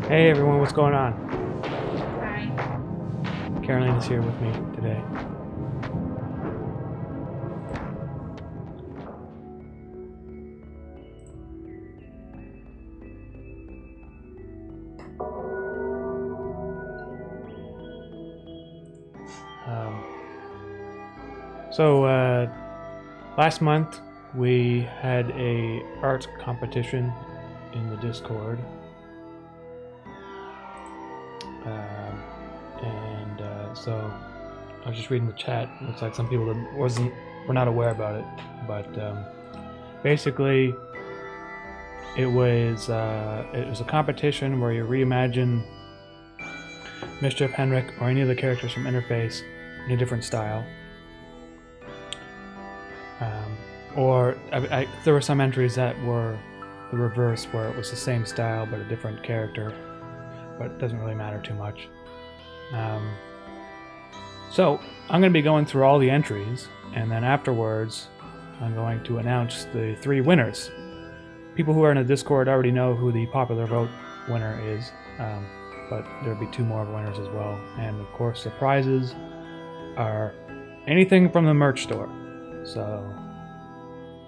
Hey everyone, what's going on? Hi. Caroline is here with me today. Last month we had a art competition in the Discord. So I was just reading the chat. Looks like some people were not aware about it, but basically it was a competition where you reimagine Mischief, Henrik, or any of the characters from Interface in a different style. Or there were some entries that were the reverse, where it was the same style but a different character, but it doesn't really matter too much. So I'm going to be going through all the entries, and then afterwards I'm going to announce the 3 winners. People who are in the Discord already know who the popular vote winner is, but there'll be 2 more winners as well. And of course the prizes are anything from the merch store. So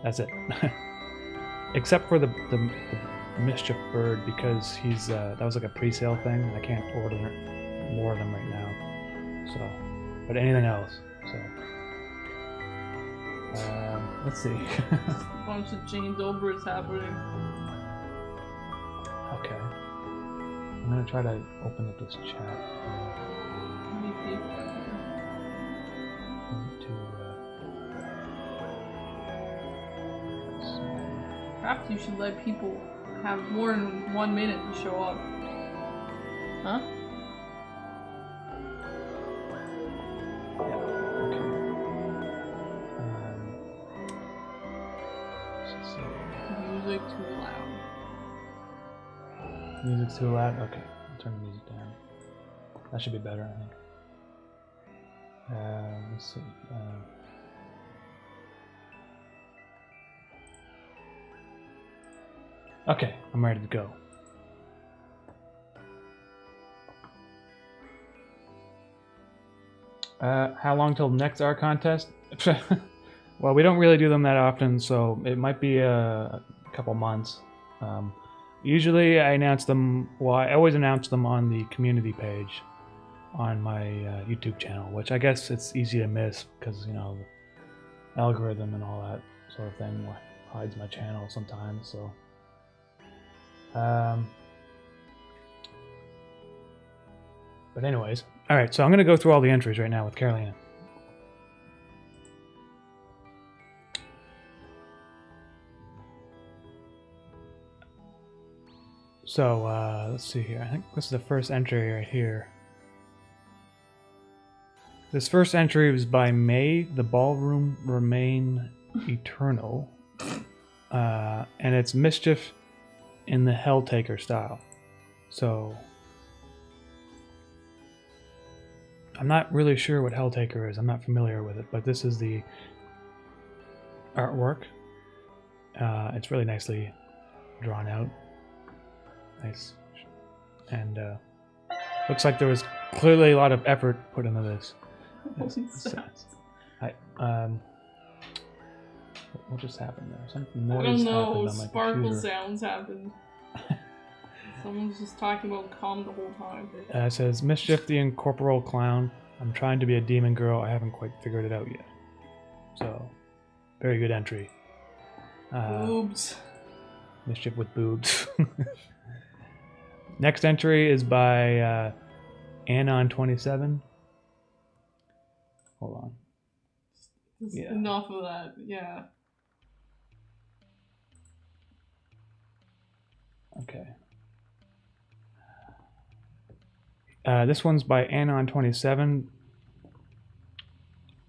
that's it. Except for the Mischief Bird, because he's that was like a pre-sale thing. I can't order more of them right now. So, but anything else. So let's see. A bunch of Jane Dobers happening. Okay. I'm gonna try to open up this chat. Perhaps you should let people have more than 1 minute to show up. Huh? Music too loud. Music's too loud? Okay, I'll turn the music down. That should be better, I think. Let's see. Okay, I'm ready to go. How long till the next art contest? Well, we don't really do them that often, so it might be a couple months. Usually I announce them, well, I always announce them on the community page on my YouTube channel, which I guess it's easy to miss because, you know, the algorithm and all that sort of thing hides my channel sometimes, so. But anyways, alright, so I'm going to go through all the entries right now with Carolina. So, let's see here. I think this is the first entry right here. This first entry was by May the Ballroom Remain Eternal. And it's Mischief in the Helltaker style. So, I'm not really sure what Helltaker is. I'm not familiar with it, but this is the artwork. It's really nicely drawn out. Nice. And looks like there was clearly a lot of effort put into this. What just happened there? Something noise I don't know. happened on my Sparkle computer. sounds happened. Someone's just talking about calm the whole time. It says, Mischief the Incorporeal Clown. I'm trying to be a demon girl. I haven't quite figured it out yet. So, very good entry. Boobs. Mischief with boobs. Next entry is by Anon27. Hold on. Yeah. Enough of that, yeah. Okay. This one's by Anon27.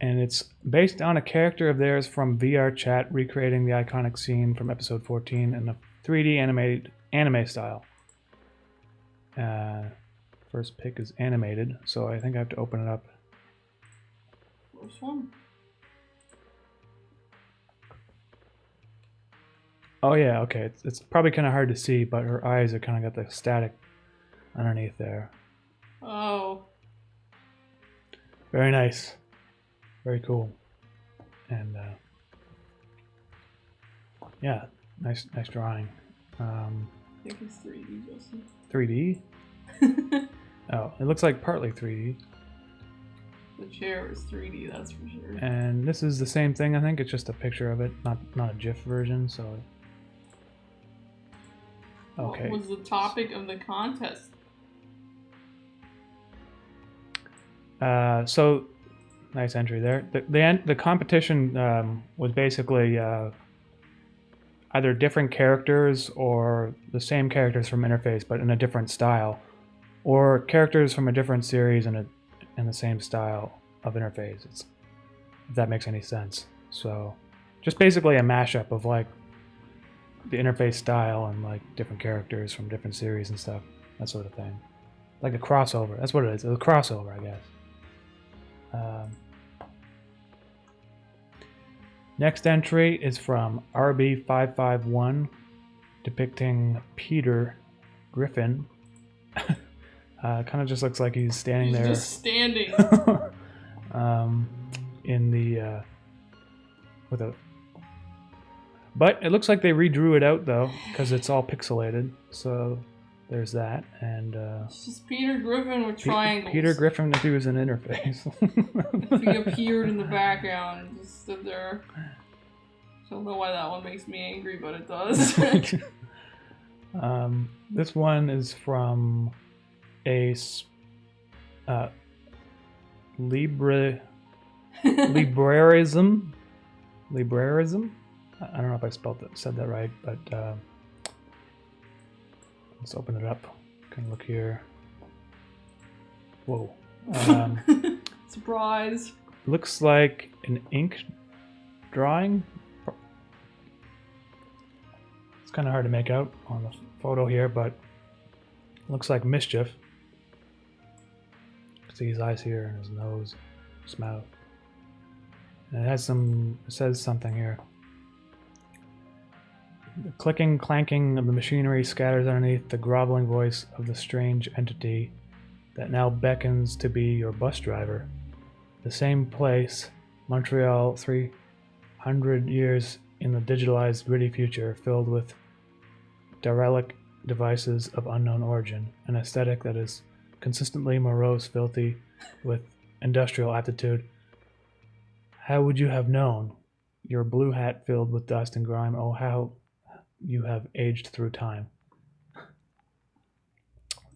And it's based on a character of theirs from VR Chat, recreating the iconic scene from episode 14 in a 3D animated anime style. First pick is animated, so I think I have to open it up. First one? Oh yeah, okay. It's probably kind of hard to see, but her eyes are kind of got the static underneath there. Oh. Very nice. Very cool. And yeah, nice drawing. I think it's 3D, Justin. 3D? Oh, it looks like partly 3D. The chair is 3D, that's for sure. And this is the same thing, I think. It's just a picture of it, not a GIF version, so... Okay. What was the topic of the contest? So, nice entry there. The competition was basically either different characters or the same characters from Interface, but in a different style, or characters from a different series in the same style of Interface. If that makes any sense. So, just basically a mashup of like the Interface style and like different characters from different series and stuff, that sort of thing. Like a crossover. That's what it is. It's a crossover, I guess. Next entry is from RB551, depicting Peter Griffin. Kind of just looks like he's standing there. He's just standing. In the with a. But it looks like they redrew it out though, because it's all pixelated. So there's that, and it's just Peter Griffin with triangles. Peter Griffin if he was an Interface. If he appeared in the background and just stood there. Don't know why that one makes me angry, but it does. This one is from a Librarism. I don't know if I said that right, but let's open it up. Can look here. Whoa. Surprise. Looks like an ink drawing. It's kind of hard to make out on the photo here, but looks like Mischief. See his eyes here and his nose, his mouth. And it says something here. The clicking, clanking of the machinery scatters underneath the groveling voice of the strange entity that now beckons to be your bus driver. The same place, Montreal, 300 years in the digitalized, gritty future, filled with derelict devices of unknown origin, an aesthetic that is consistently morose, filthy, with industrial aptitude. How would you have known? Your blue hat filled with dust and grime. Oh, how you have aged through time.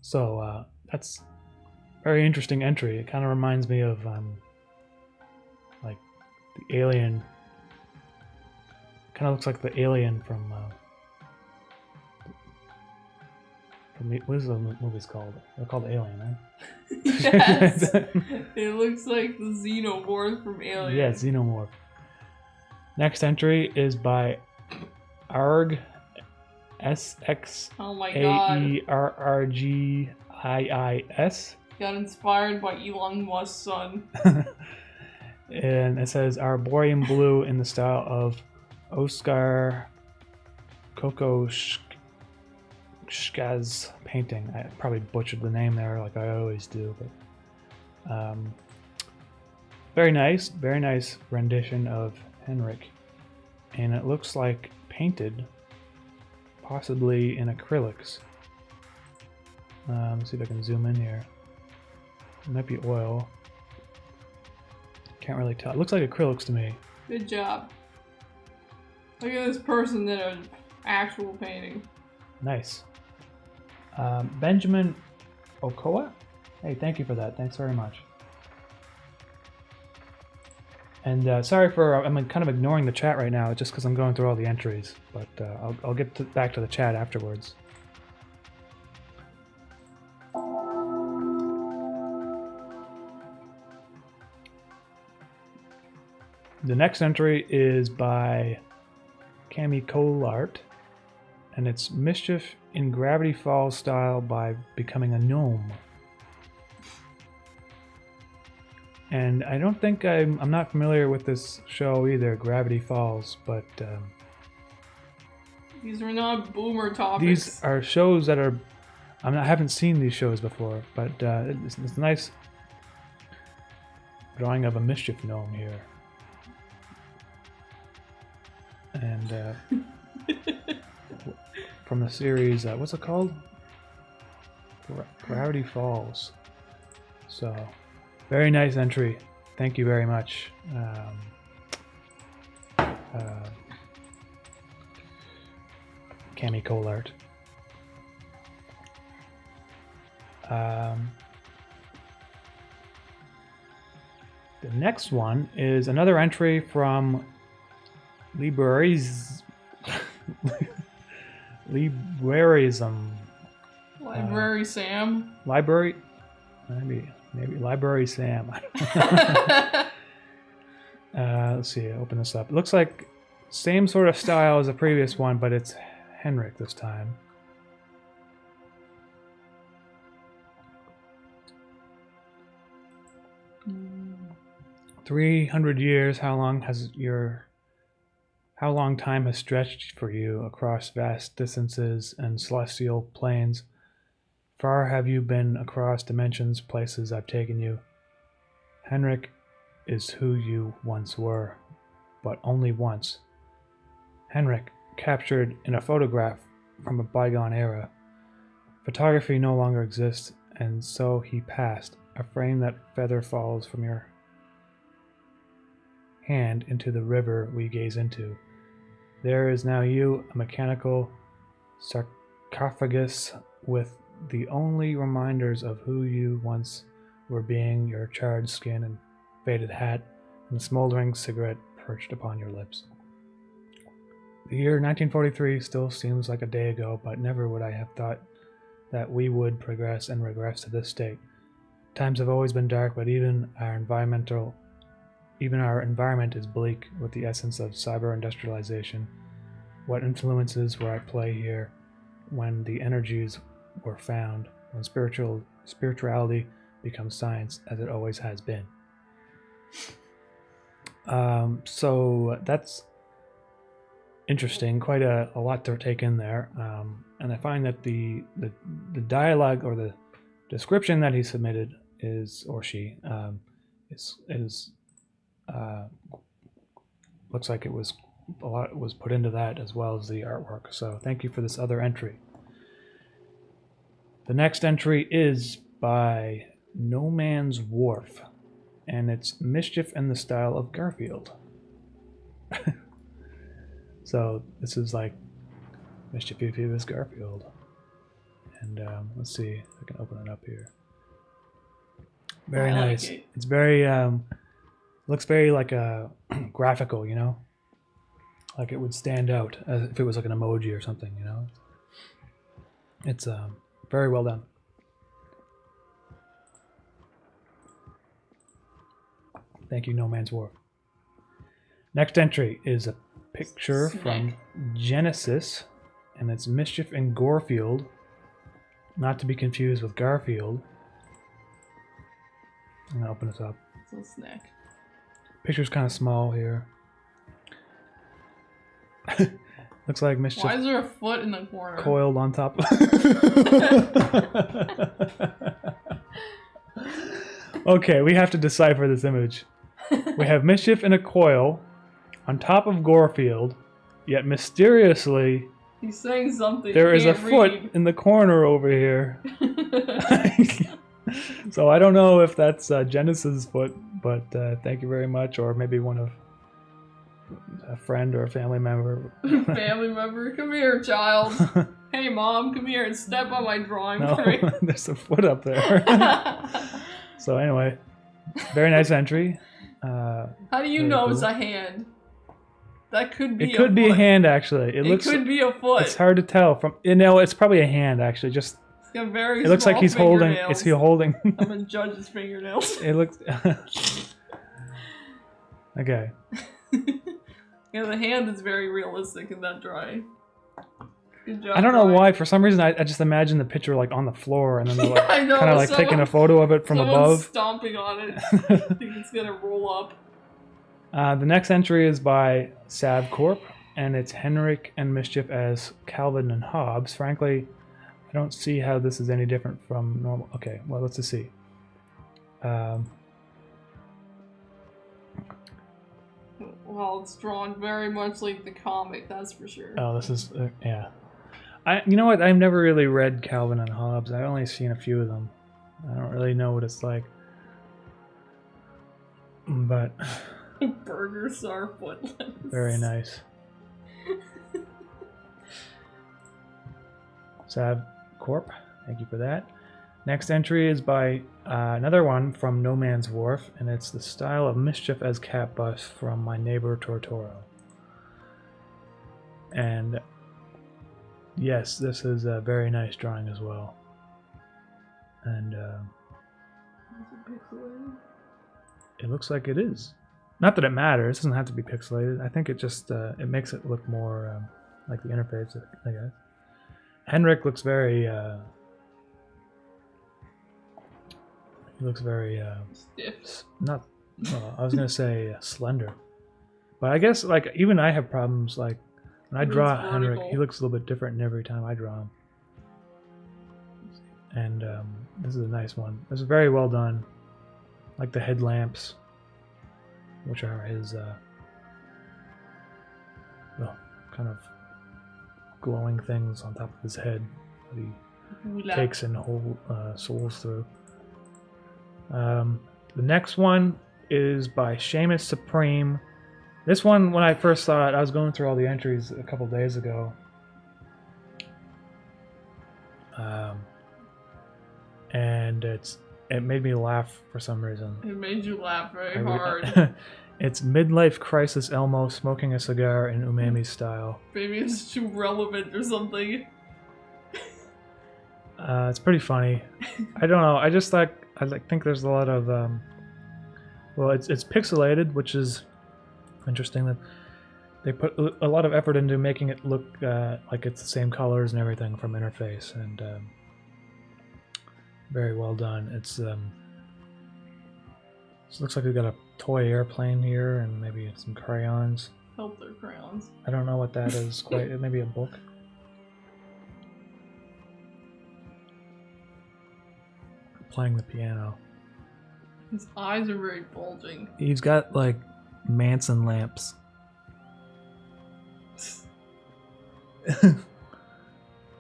So that's a very interesting entry. It kind of reminds me of like the Alien. Kind of looks like the Alien from what is the movie's called? They're called Alien, right? Yes. It looks like the Xenomorph from Alien. Yeah, Xenomorph. Next entry is by Arg SXAERRGIIS. Got inspired by Elon Musk's son. And it says Arboreum Blue in the style of Oskar Kokoschka's painting. I probably butchered the name there like I always do, but very nice rendition of Henrik. And it looks like painted, possibly in acrylics. Let's see if I can zoom in here. It might be oil. Can't really tell. It looks like acrylics to me. Good job. Look at this person did an actual painting. Nice. Benjamin Okoa? Hey, thank you for that. Thanks very much. And sorry for, I'm kind of ignoring the chat right now just because I'm going through all the entries, but I'll get back to the chat afterwards. The next entry is by Cami Colart, and it's Mischief in Gravity Falls style by becoming a gnome. And I don't think I'm not familiar with this show either, Gravity Falls, but these are not boomer topics. These are shows that are I haven't seen these shows before, but it's a nice drawing of a mischief gnome here. And from the series, what's it called? Gravity Falls. So, very nice entry. Thank you very much. Cami Colart. The next one is another entry from Librarism. Library Sam. Library, maybe Library Sam. Let's see. Open this up. It looks like same sort of style as the previous one, but it's Henrik this time. Mm. 300 years. How long time has stretched for you across vast distances and celestial planes? Far have you been across dimensions, places I've taken you. Henrik is who you once were, but only once. Henrik, captured in a photograph from a bygone era. Photography no longer exists, and so he passed, a frame that feather falls from your hand into the river we gaze into. There is now you, a mechanical sarcophagus with the only reminders of who you once were being, your charred skin and faded hat, and a smoldering cigarette perched upon your lips. The year 1943 still seems like a day ago, but never would I have thought that we would progress and regress to this state. Times have always been dark, but even our environment is bleak with the essence of cyber-industrialization. What influences were at play here when the energies were found, when spirituality becomes science, as it always has been. So that's interesting, quite a lot to take in there. And I find that the dialogue or the description that he submitted is, or she, looks like it was a lot was put into that as well as the artwork. So thank you for this other entry. The next entry is by No Man's Wharf, and it's Mischief in the style of Garfield. So this is like Mischievous Garfield. And let's see if I can open it up here. Very nice. Like it. It's very looks very like a graphical, you know, like it would stand out as if it was like an emoji or something, you know. It's very well done. Thank you, No Man's Wharf. Next entry is a picture from Genesis, and it's Mischief in Gorefield, not to be confused with Garfield. I'm gonna open this up. It's a snack. Picture's kind of small here. Looks like Mischief. Why is there a foot in the corner? Coiled on top. Okay, we have to decipher this image. We have Mischief in a coil on top of Gorefield, yet mysteriously He's saying something. there is a foot in the corner over here. So I don't know if that's Genesis' foot, but thank you very much, or maybe one of a friend or a family member. Family member, come here, child. Hey, Mom, come here and step on my drawing frame. There's a foot up there. So anyway, very nice entry. How do you know it's a hand? That could be. It could be a hand, actually. It could be a foot. It's hard to tell from. You know, it's probably a hand, actually. Just. It's got very. It looks like he's holding. Is he holding? I'm gonna judge his fingernails. It looks. Okay. Yeah, the hand is very realistic in that drawing. Good job. I don't know why. For some reason, I just imagine the picture like on the floor, and then they're like, I know, kind of like taking a photo of it from above. Stomping on it. I think it's gonna roll up. The next entry is by Sav Corp, and it's Henrik and Mischief as Calvin and Hobbes. Frankly, I don't see how this is any different from normal. Okay, well, let's just see. Well, it's drawn very much like the comic, that's for sure. Oh, this is yeah. You know what? I've never really read Calvin and Hobbes. I've only seen a few of them. I don't really know what it's like. But Burgers are footless. Very nice. Sav Corp, thank you for that. Next entry is by another one from No Man's Wharf, and it's the style of mischief as cat bus from my neighbor Tortoro. And yes, this is a very nice drawing as well. And it looks like it is. Not that it matters. It doesn't have to be pixelated. I think it just it makes it look more like the interface, I guess. Henrik looks very he looks very stiff. Not well, I was gonna say slender, but I guess like even I have problems like when I draw Henrik, he looks a little bit different every time I draw him. And this is a nice one. This is very well done. Like the headlamps, which are his kind of glowing things on top of his head that he takes in whole souls through. The next one is by Seamus Supreme. This one, when I first saw it, I was going through all the entries a couple days ago. And it made me laugh for some reason. It made you laugh very hard. It's midlife crisis Elmo smoking a cigar in Umami style. Maybe it's too relevant or something. It's pretty funny. I don't know. I just think there's a lot of well, it's pixelated, which is interesting that they put a lot of effort into making it look like it's the same colors and everything from interface, and very well done. It looks like we've got a toy airplane here and maybe some crayons. Hope they're crayons. I don't know what that is quite. It may be a book. Playing the piano. His eyes are very bulging. He's got like Manson lamps.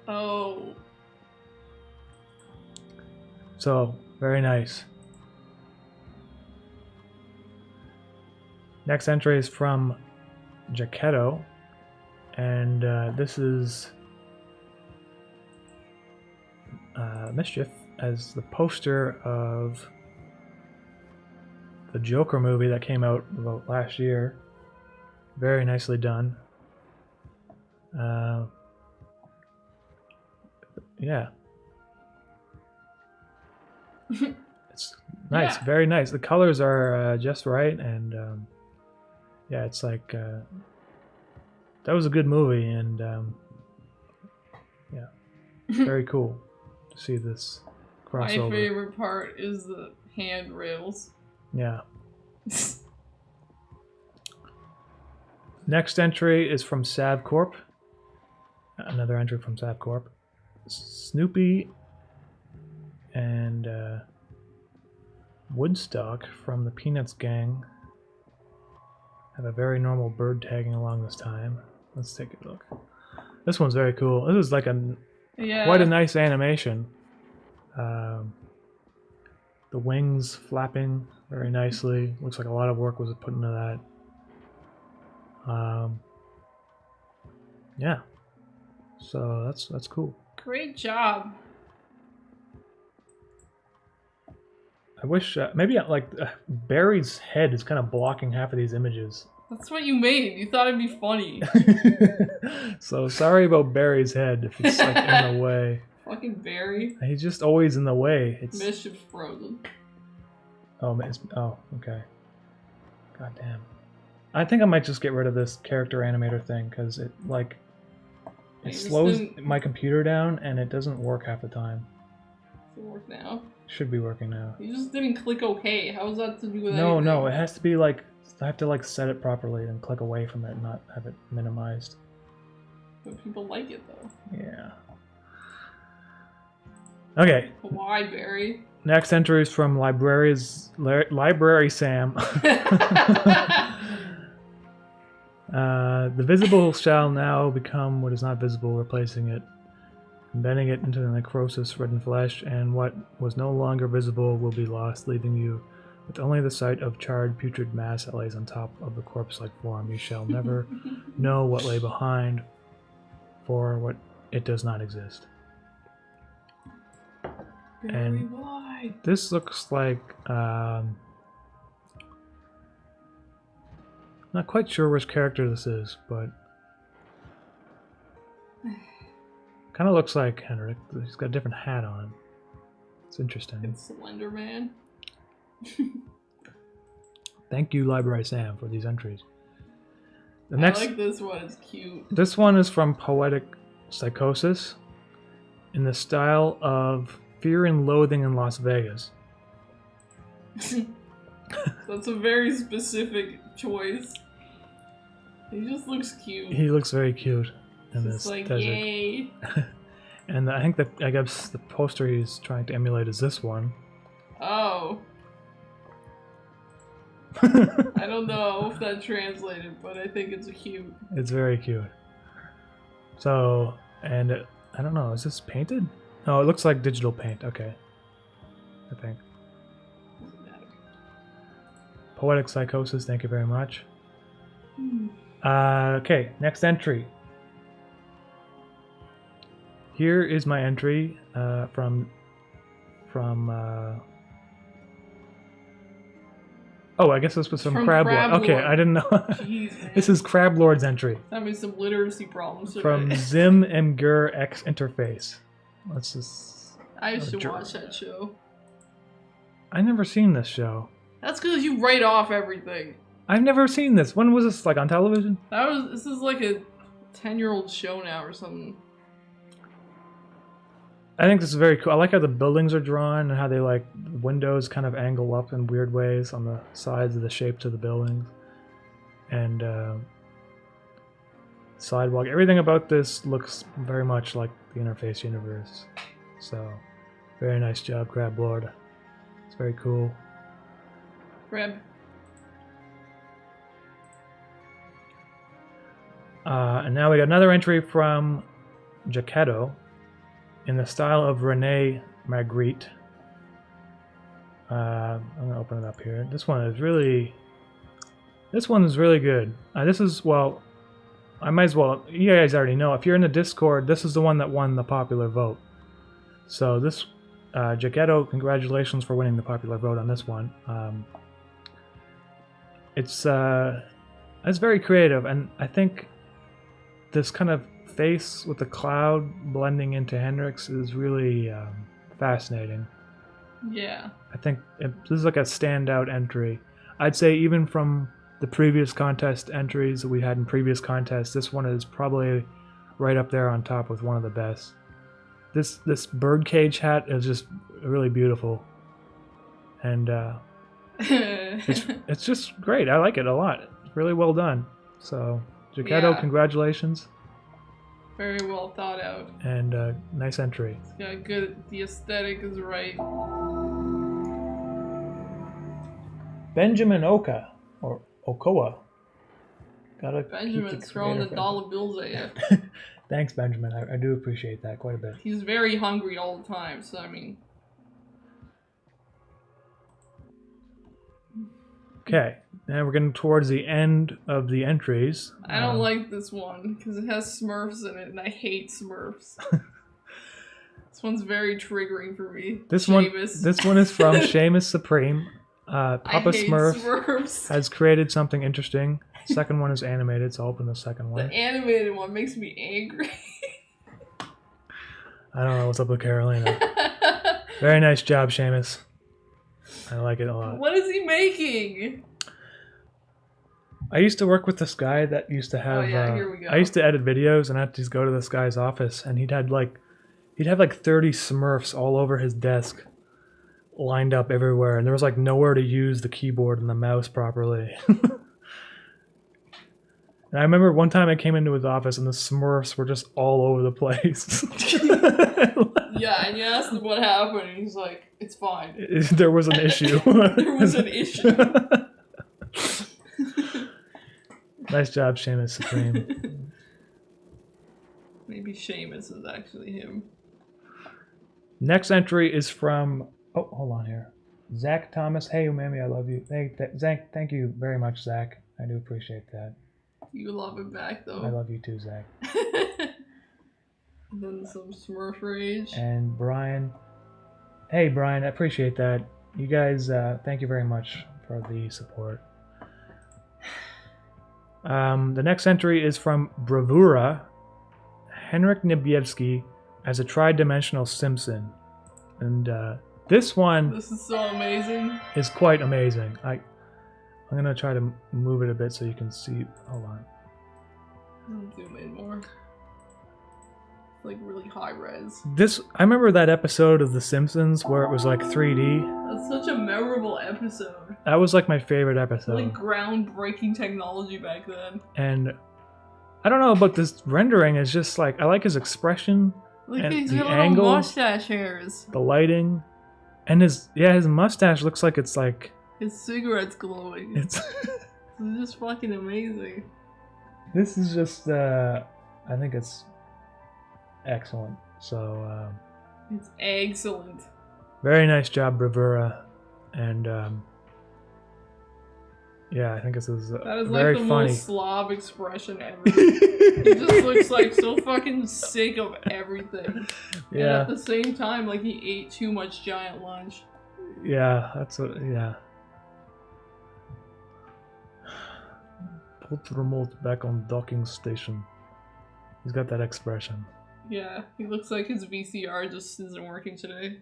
Oh. So, very nice. Next entry is from Jacketto, and this is Mischief as the poster of the Joker movie that came out about last year. Very nicely done. Yeah. It's nice, yeah. Very nice. The colors are just right, and yeah, it's like that was a good movie, and yeah, very cool to see this crossover. My favorite part is the handrails. Yeah. Next entry is from Sav Corp. Another entry from Sav Corp. Snoopy and Woodstock from the Peanuts gang have a very normal bird tagging along this time. Let's take a look. This one's very cool. This is like quite a nice animation. The wings flapping very nicely. Looks like a lot of work was put into that. Yeah. So that's cool. Great job. I wish maybe like Barry's head is kind of blocking half of these images. That's what you made. You thought it'd be funny. So sorry about Barry's head if it's like in the way. Fucking Barry. He's just always in the way. Mischief's frozen. Oh, okay. God damn. I think I might just get rid of this character animator thing because it slows my computer down and it doesn't work half the time. Does it work now? Should be working now. You just didn't click OK. How is that to do with anything? No, it has to be like I have to like set it properly and click away from it and not have it minimized. But people like it though. Yeah. Okay. Why, Barry? Next entry is from Library Sam. The visible shall now become what is not visible, replacing it, embedding it into the necrosis-ridden flesh, and what was no longer visible will be lost, leaving you with only the sight of charred, putrid mass that lays on top of the corpse-like form. You shall never know what lay behind, for what it does not exist. Very wide. This looks like not quite sure which character this is, but kind of looks like Henrik. He's got a different hat on. It's interesting. It's Slender Man. Thank you, Library Sam, for these entries. The I next, like this one. It's cute. this one is from Poetic Psychosis, in the style of Fear and Loathing in Las Vegas. That's a very specific choice. He just looks cute. He looks very cute in It's this like, desert. yay. And I guess the poster he's trying to emulate is this one. Oh. I don't know if that translated, but I think it's cute. It's very cute. So, and I don't know, is this painted? Oh, it looks like digital paint. Okay. I think. Doesn't matter. Poetic Psychosis, thank you very much. Hmm. Okay, next entry. Here is my entry from oh, I guess this was from Crab Lord. Okay, I didn't know. Jeez, man. This is Crab Lord's entry. Having some literacy problems today. From Zim Mgur X Interface. Let's just... I used to watch that show. I never seen this show. That's because you write off everything. I've never seen this. When was this, like, on television? This is like a 10-year-old show now or something. I think this is very cool. I like how the buildings are drawn and how they, like, windows kind of angle up in weird ways on the sides of the shapes of the buildings. And sidewalk. Everything about this looks very much like the Interface universe. So, very nice job, Crab Lord. It's very cool. Crab. And now we got another entry from Jaquetto in the style of Rene Magritte. I'm gonna open it up here. This one is really good. This is, well, I might as well, you guys already know, if you're in the Discord, this is the one that won the popular vote. So this, Jaquetto, congratulations for winning the popular vote on this one. It's very creative, and I think this kind of face with the cloud blending into Hendrix is really fascinating. Yeah. I think this is like a standout entry. I'd say even from the previous contest entries that we had in previous contests, this one is probably right up there on top with one of the best. This birdcage hat is just really beautiful, and it's just great. I like it a lot. It's really well done. So, Jaquetto, Yeah. Congratulations. Very well thought out. And nice entry. It's got good. The aesthetic is right. Benjamin Oka, or Okoa. Benjamin's throwing the dollar bills at you. Thanks, Benjamin. I do appreciate that quite a bit. He's very hungry all the time, so I mean. Okay, now we're getting towards the end of the entries. I don't like this one because it has Smurfs in it, and I hate Smurfs. This one's very triggering for me. This Seamus. one is from Seamus Supreme. Papa I hate Smurf has created something interesting. Second one is animated, so I'll open the second one. The animated one makes me angry. I don't know what's up with Carolina. Very nice job, Seamus. I like it a lot. What is he making? I used to work with this guy that used to have. Oh yeah, here we go. I used to edit videos, and I'd just go to this guy's office, and he'd have like 30 Smurfs all over his desk, lined up everywhere, and there was like nowhere to use the keyboard and the mouse properly. And I remember one time I came into his office and the Smurfs were just all over the place. Yeah, and you asked him what happened, and he's like, "It's fine." There was an issue. There was an issue. Nice job, Seamus Supreme. Maybe Seamus is actually him. Next entry is from... Oh, hold on here. Zach Thomas. Hey, Umami, I love you. Hey, Zach, thank you very much, Zach. I do appreciate that. You love him back, though. I love you too, Zach. And then some Smurf rage. And Brian. Hey, Brian, I appreciate that. You guys, thank you very much for the support. The next entry is from Bravura. Henryk Nibievsky as a tri-dimensional Simpson. And this one... This is so amazing. ...is quite amazing. I'm going to try to move it a bit so you can see. Hold on. I'll zoom in more. It's like really high res. I remember that episode of The Simpsons where it was like 3D. That's such a memorable episode. That was like my favorite episode. Like groundbreaking technology back then. And I don't know about this rendering. It's just like, I like his expression. Look and at his the little angle, mustache hairs. the lighting, and his mustache looks like it's like... His cigarette's glowing. It's just fucking amazing. This is just, I think it's excellent. So, it's excellent. Very nice job, Bravura. And, yeah, I think this is that is very like the funny. most Slav expression ever. He just looks like so fucking sick of everything. Yeah. And at the same time, like he ate too much giant lunch. Yeah, that's what, yeah. Put the remote back on docking station. He's got that expression. Yeah, he looks like his VCR just isn't working today.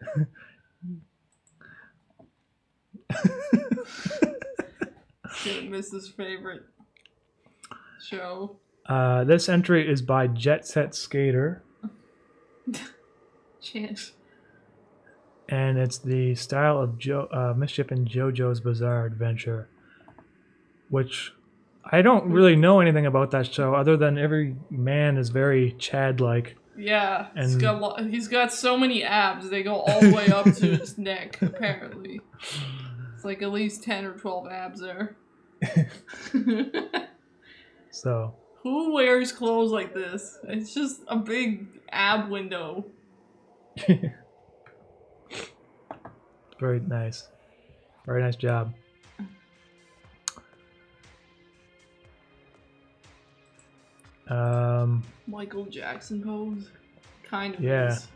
Gonna miss his favorite show. This entry is by Jet Set Skater. Chance. And it's the style of Mischief in JoJo's Bizarre Adventure, which I don't really know anything about that show other than every man is very Chad-like. Yeah, and he's got so many abs, they go all the way up to his neck, apparently. It's like at least 10 or 12 abs there. So... Who wears clothes like this? It's just a big ab window. Very nice. Very nice job. Michael Jackson pose. Kind of yeah. is.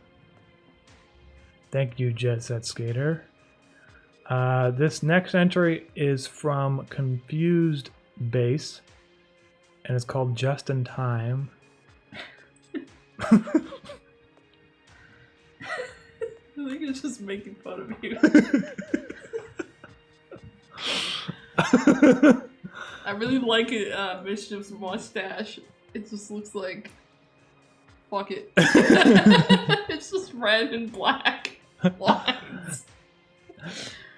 Thank you, Jet Set Skater. This next entry is from Confused Bass, and it's called Just in Time. I think it's just making fun of you. I really like it, Mischief's mustache. It just looks like... Fuck it. It's just red and black lines.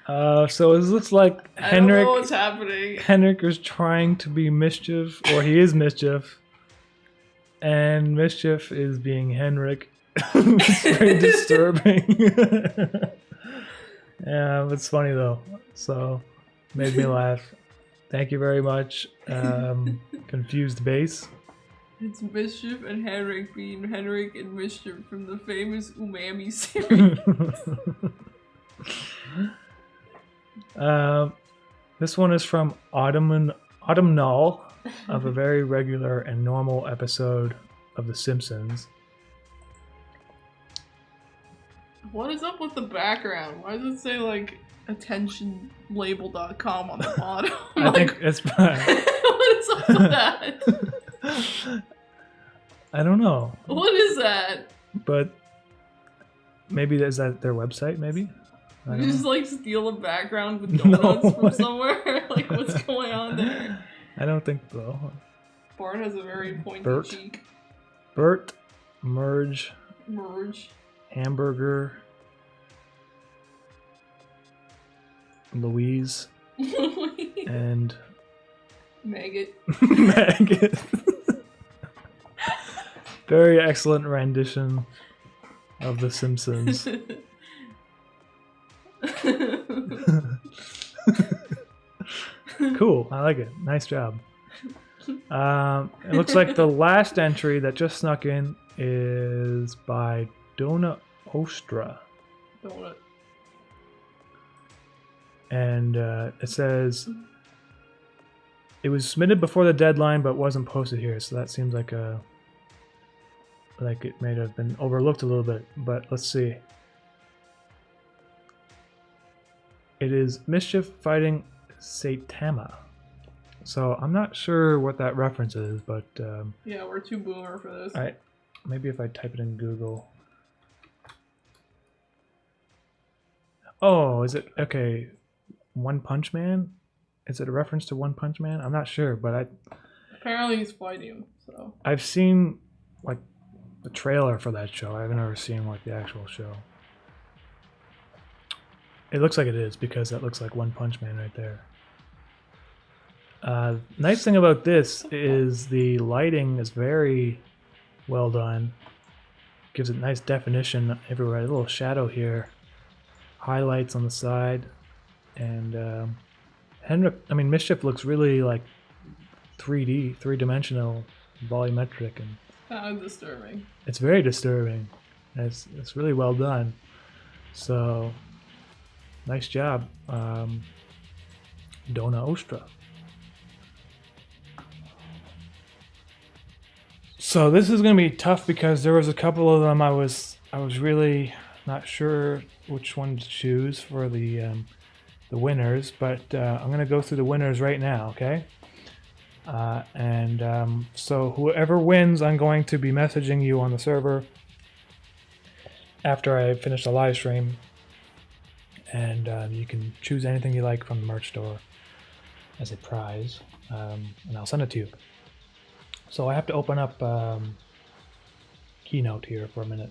So it looks like I don't know what's happening. Henrik is trying to be Mischief, or he is Mischief. And Mischief is being Henrik. It's very disturbing. Yeah, it's funny though. So, made me laugh. Thank you very much. Confused Bass. It's Mischief and Henrik being Henrik and Mischief from the famous Umami series. This one is from Autumnal of a very regular and normal episode of The Simpsons. What is up with the background? Why does it say like attentionlabel.com on the bottom? I think it's fine. What is up with that? I don't know. What is that? But maybe is that their website? Maybe. You just like steal a background with donuts from somewhere? Like what's going on there? I don't think so. Bart has a very pointy cheek. Bert, Merge, Hamburger, Louise, and Maggot. Maggot. Very excellent rendition of The Simpsons. Cool, I like it. Nice job. It looks like the last entry that just snuck in is by Dona Ostra. Donut. And it says it was submitted before the deadline but wasn't posted here, so that seems like it may have been overlooked a little bit, but let's see. It is Mischief fighting Saitama. So I'm not sure what that reference is, but yeah, we're too boomer for this. Maybe if I type it in Google. Oh, is it okay? One Punch Man? Is it a reference to One Punch Man? I'm not sure, but apparently he's fighting him. So I've seen like the trailer for that show. I've never seen like the actual show. It looks like it is because that looks like One Punch Man right there. Nice thing about this is the lighting is very well done. Gives it nice definition everywhere. A little shadow here. Highlights on the side. And Mischief looks really like 3D, three-dimensional, volumetric, and kind of disturbing. It's very disturbing. It's really well done. So nice job, Dona Ostra. So this is going to be tough because there was a couple of them I was really not sure which one to choose for the winners, but I'm going to go through the winners right now, okay? So whoever wins, I'm going to be messaging you on the server after I finish the live stream, and you can choose anything you like from the merch store as a prize, and I'll send it to you. So I have to open up Keynote here for a minute.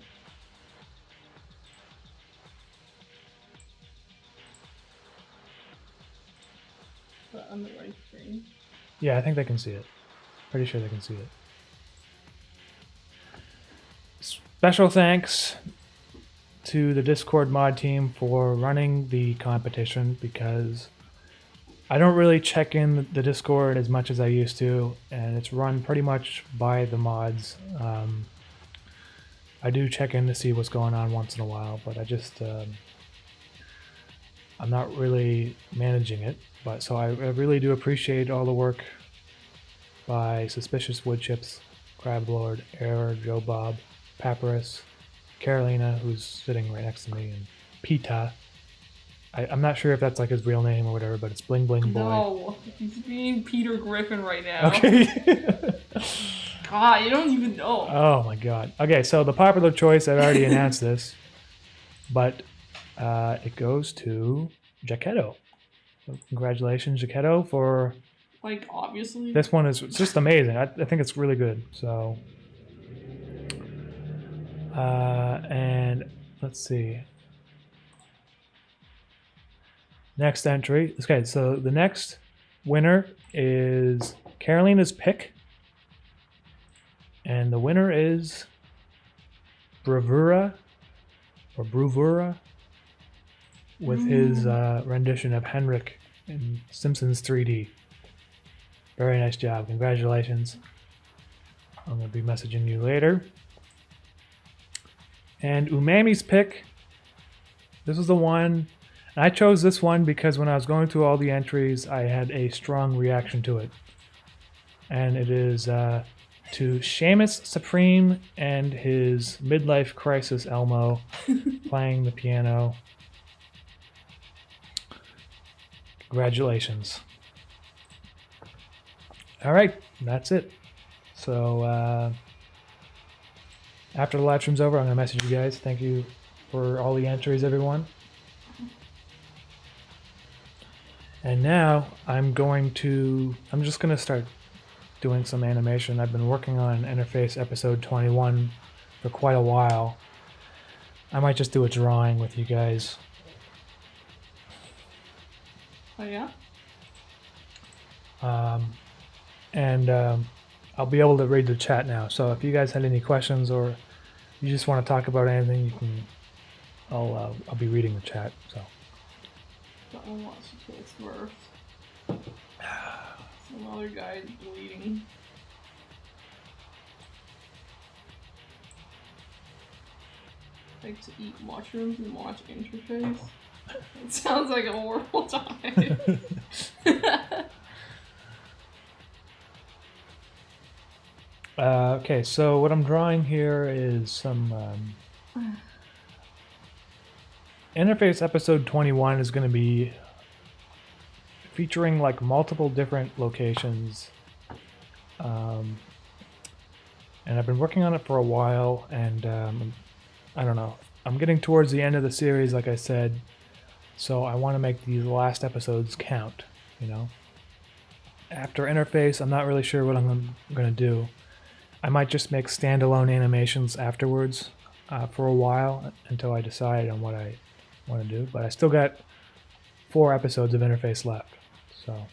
On the right screen. Yeah, I think they can see it. Pretty sure they can see it. Special thanks to the Discord mod team for running the competition, because I don't really check in the Discord as much as I used to, and it's run pretty much by the mods. I do check in to see what's going on once in a while, but I just I'm not really managing it. But so I really do appreciate all the work by Suspicious Woodchips, Crablord, Error, Joe Bob, Papyrus, Carolina, who's sitting right next to me, and Pita. I'm not sure if that's like his real name or whatever, but it's Bling Bling Boy. No, he's being Peter Griffin right now. Okay. God, you don't even know. Oh my God. Okay, so the popular choice, I've already announced this, but it goes to Jacketto. So congratulations, Jacketto, for... Like, obviously. This one is just amazing. I think it's really good. So, and let's see. Next entry. Okay, so the next winner is Carolina's Pick. And the winner is Bravura, or Bruvura, with his rendition of Henrik in Simpsons 3D. Very nice job. Congratulations. I'm going to be messaging you later. And Umami's Pick. This was the one. And I chose this one because when I was going through all the entries, I had a strong reaction to it. And it is to Seamus Supreme and his midlife crisis Elmo playing the piano. Congratulations. All right, that's it. So after the live stream's over, I'm going to message you guys. Thank you for all the entries, everyone. And now I'm just going to start doing some animation. I've been working on Interface episode 21 for quite a while. I might just do a drawing with you guys. Oh, yeah? and I'll be able to read the chat now. So if you guys had any questions or you just want to talk about anything, you can. I'll be reading the chat. So. Someone wants to kill Smurf. Some other guy is bleeding. Like to eat mushrooms and watch Interface. It sounds like a horrible time. Okay, so what I'm drawing here is some Interface episode 21 is going to be featuring like multiple different locations, and I've been working on it for a while, and I don't know, I'm getting towards the end of the series, like I said, so I want to make these last episodes count, you know. After Interface, I'm not really sure what I'm going to do. I might just make standalone animations afterwards for a while until I decide on what I want to do. But I still got 4 episodes of Interface left. So.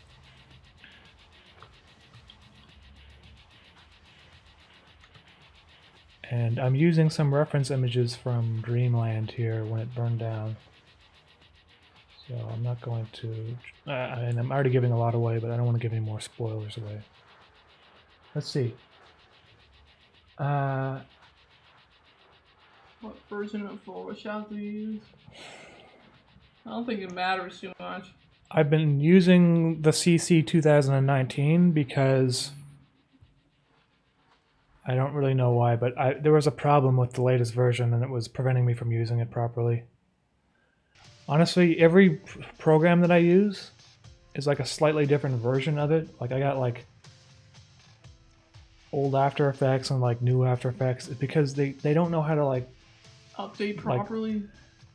And I'm using some reference images from Dreamland here when it burned down. So I'm not going to... and I'm already giving a lot away, but I don't want to give any more spoilers away. Let's see. What version of Photoshop do you use? I don't think it matters too much. I've been using the CC 2019 because I don't really know why, but there was a problem with the latest version and it was preventing me from using it properly. Honestly, every program that I use is like a slightly different version of it. Like I got like old After Effects and like new After Effects because they don't know how to like update properly. Like,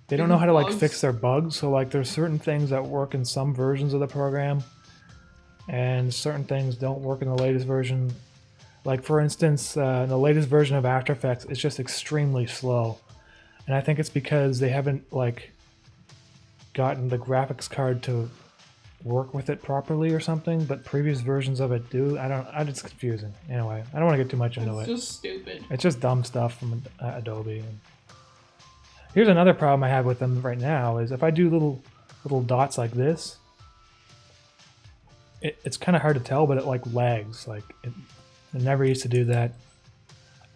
they don't know how to like fix their bugs. So like there's certain things that work in some versions of the program and certain things don't work in the latest version. Like for instance, the latest version of After Effects is just extremely slow. And I think it's because they haven't like gotten the graphics card to work with it properly or something, but previous versions of it do. It's confusing. Anyway, I don't want to get too much into it. It's just stupid. It's just dumb stuff from Adobe. Here's another problem I have with them right now is if I do little dots like this, it's kind of hard to tell, but it like lags. Like it never used to do that.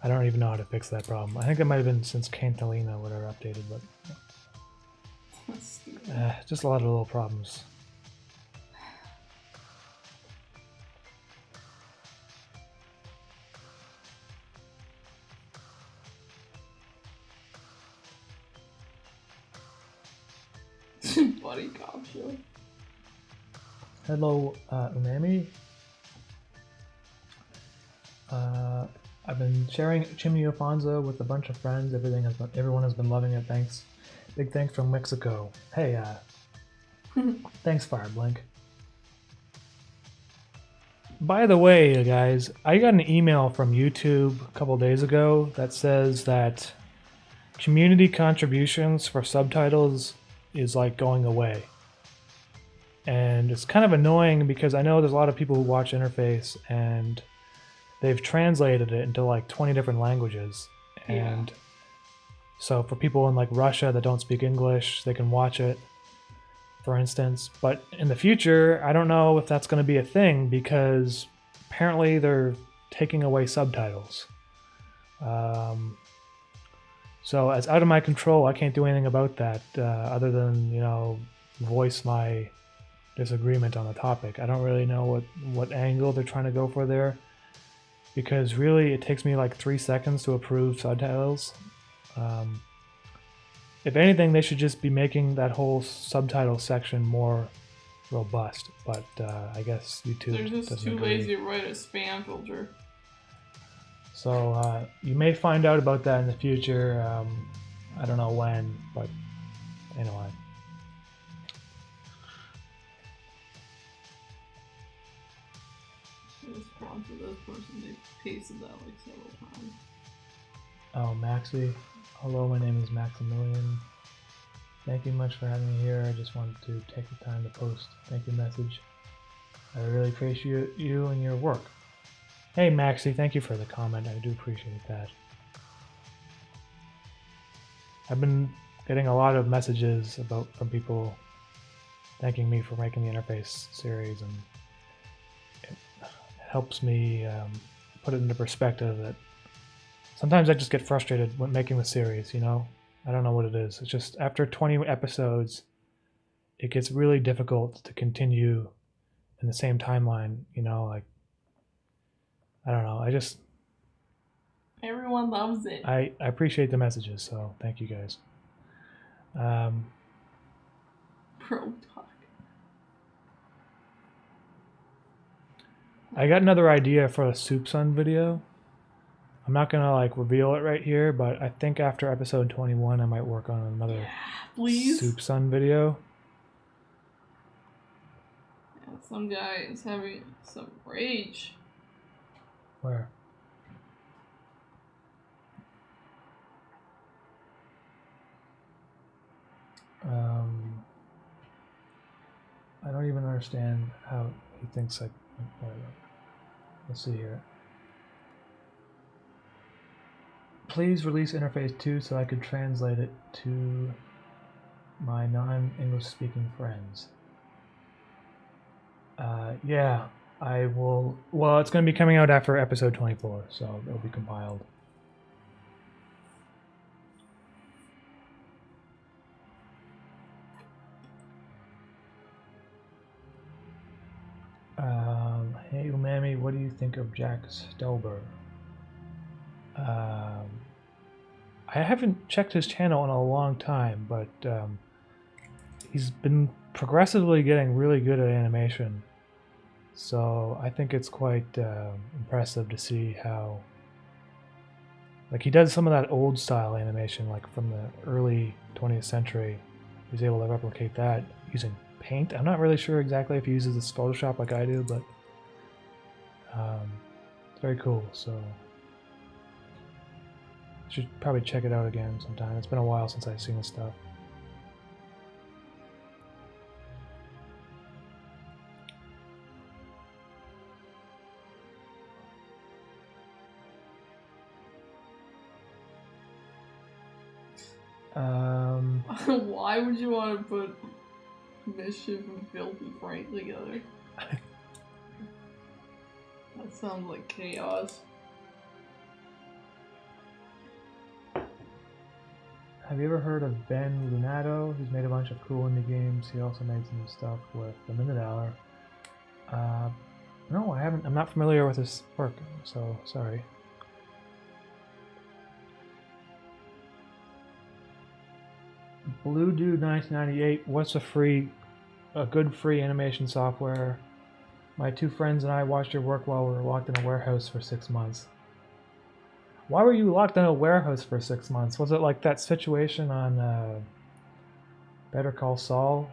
I don't even know how to fix that problem. I think it might have been since Cantalina or whatever updated, but just a lot of little problems. Buddy cop show. Hello, Umami. I've been sharing Chimney Alfonso with a bunch of friends. Everyone has been loving it. Thanks. Big thanks from Mexico. Hey, thanks, Fireblink. By the way, guys, I got an email from YouTube a couple days ago that says that community contributions for subtitles is like going away. And it's kind of annoying because I know there's a lot of people who watch Interface and they've translated it into like 20 different languages. And so for people in like Russia that don't speak English, they can watch it, for instance. But in the future, I don't know if that's going to be a thing because apparently they're taking away subtitles. So it's out of my control. I can't do anything about that other than, you know, voice my disagreement on the topic. I don't really know what angle they're trying to go for there because really it takes me like 3 seconds to approve subtitles. If anything, they should just be making that whole subtitle section more robust, but I guess YouTube They're just doesn't too agree. lazy to write a spam filter. So you may find out about that in the future. I don't know when, but anyway. I just prompted this person, they pasted that like several times. Oh, Maxie. Hello, my name is Maximilian. Thank you much for having me here. I just wanted to take the time to post a thank you message. I really appreciate you and your work. Hey, Maxie, thank you for the comment. I do appreciate that. I've been getting a lot of messages from people thanking me for making the interface series, and it helps me put it into perspective that sometimes I just get frustrated when making the series, you know? I don't know what it is. It's just after 20 episodes, it gets really difficult to continue in the same timeline, you know? Like, I don't know. Everyone loves it. I appreciate the messages, so thank you guys. Pro talk. I got another idea for a Soup Sun video. I'm not gonna like reveal it right here, but I think after episode 21 I might work on another Soup Sun video. Yeah, some guy is having some rage. Where? I don't even understand how he thinks I... Let's see here. Please release interface 2 so I could translate it to my non-English speaking friends. Yeah, I will... Well, it's going to be coming out after episode 24, so it'll be compiled. Hey, Umami, what do you think of Jack Stelber? I haven't checked his channel in a long time, but he's been progressively getting really good at animation. So I think it's quite impressive to see how... Like, he does some of that old style animation, like from the early 20th century. He's able to replicate that using paint. I'm not really sure exactly if he uses this Photoshop like I do, but it's very cool, so should probably check it out again sometime. It's been a while since I've seen this stuff. Why would you want to put Mischief and Filthy Frank together? That sounds like chaos. Have you ever heard of Ben Lunato? He's made a bunch of cool indie games. He also made some stuff with The Minute Hour. No, I haven't. I'm not familiar with his work, so sorry. Blue Dude 1998. What's a good free animation software? My two friends and I watched your work while we were locked in a warehouse for 6 months. Why were you locked in a warehouse for 6 months? Was it like that situation on Better Call Saul?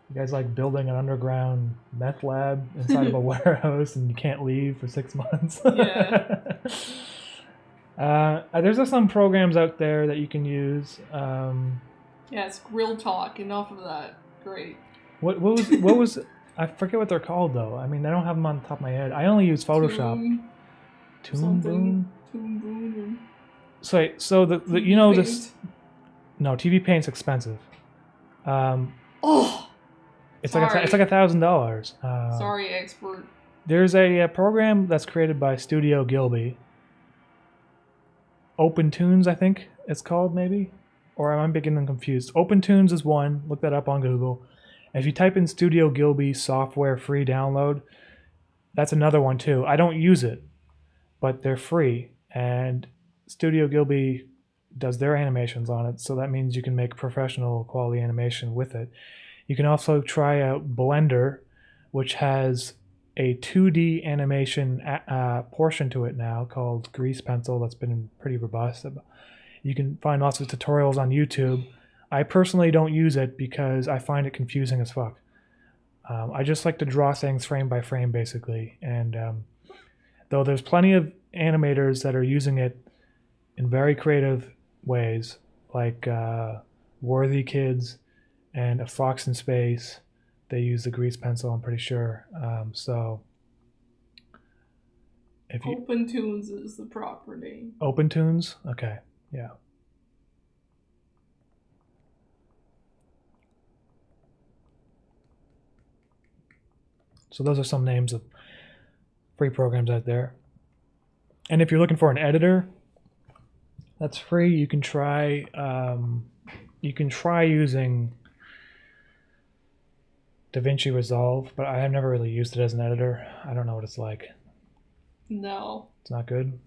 You guys like building an underground meth lab inside of a warehouse and you can't leave for 6 months? Yeah. There's some programs out there that you can use. Yeah, it's Grill Talk. Enough of that. Great. What was I forget what they're called though. I mean, I don't have them on the top of my head. I only use Photoshop. Toon Boom. Toon Boom. So the you know this. No, TV Paint's expensive. It's sorry. like $1,000. Sorry, expert. There's a program that's created by Studio Gilby. OpenTunes, I think it's called, maybe, or I'm getting confused. OpenTunes is one. Look that up on Google. And if you type in Studio Gilby software free download, that's another one too. I don't use it, but they're free, and Studio Gilby does their animations on it, so that means you can make professional quality animation with it. You can also try out Blender, which has a 2D animation portion to it now called Grease Pencil that's been pretty robust. You can find lots of tutorials on YouTube. I personally don't use it because I find it confusing as fuck. I just like to draw things frame by frame, basically. And though there's plenty of animators that are using it in very creative ways, like Worthy Kids and A Fox in Space, they use the Grease Pencil, I'm pretty sure. So If you OpenTunes is the proper name. OpenTunes? Okay, yeah. So those are some names of free programs out there. And if you're looking for an editor that's free, you can try using DaVinci Resolve, but I have never really used it as an editor. I don't know what it's like. No. It's not good?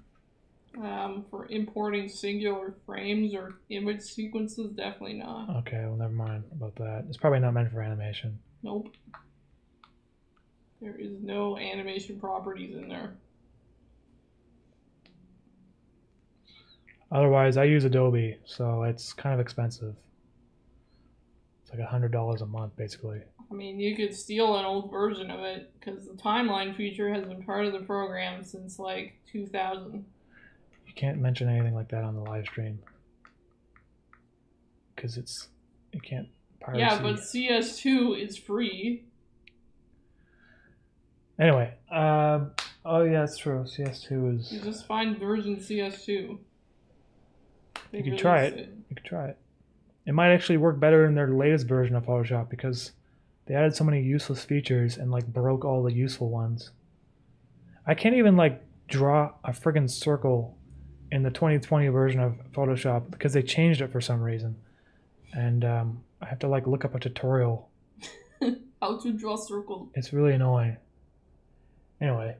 For importing singular frames or image sequences, definitely not. Okay, well, never mind about that. It's probably not meant for animation. Nope. There is no animation properties in there. Otherwise, I use Adobe, so it's kind of expensive. It's like $100 a month, basically. I mean, you could steal an old version of it, because the timeline feature has been part of the program since, like, 2000. You can't mention anything like that on the live stream. Because you can't piracy. Yeah, but CS2 is free. Anyway, oh yeah, that's true. CS2 is... You just find version CS2. You could try it. You could try it. It might actually work better in their latest version of Photoshop because they added so many useless features and like broke all the useful ones. I can't even like draw a friggin' circle in the 2020 version of Photoshop because they changed it for some reason. And I have to like look up a tutorial. How to draw circles. It's really annoying. Anyway.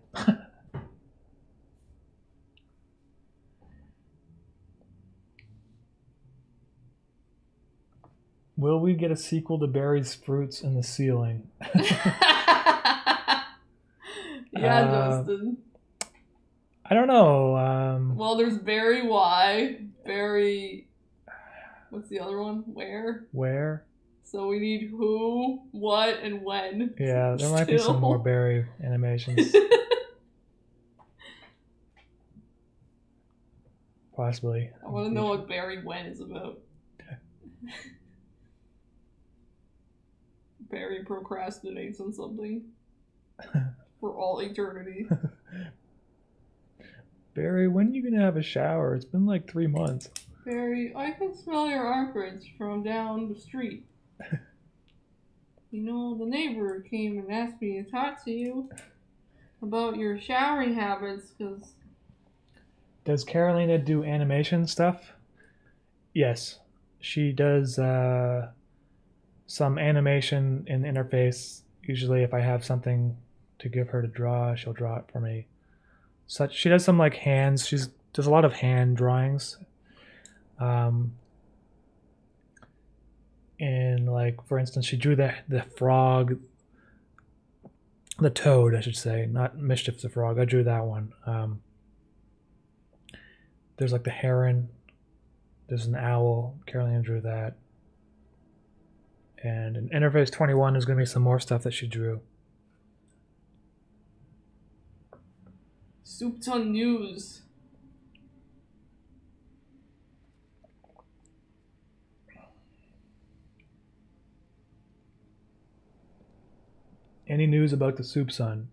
Will we get a sequel to Barry's Fruits in the Ceiling? Yeah, Justin. I don't know. Well, there's Barry Y. Barry... What's the other one? Where? Where? So we need who, what, and when. Yeah, there might be some more Barry animations. Possibly. I want to know what Barry When is about. Barry procrastinates on something for all eternity. Barry, when are you gonna have a shower? It's been like 3 months. Barry, I can smell your armpits from down the street. You know, the neighbor came and asked me to talk to you about your showering habits, because... Does Carolina do animation stuff? Yes. She does some animation in the interface. Usually if I have something to give her to draw, she'll draw it for me. She does some like hands. She does a lot of hand drawings. And like, for instance, she drew the frog, the toad, I should say, not Mischief the frog. I drew that one. There's like the heron. There's an owl. Carolina drew that. And in Interface 21, there's going to be some more stuff that she drew. Soupton News. Any news about the Soup Son?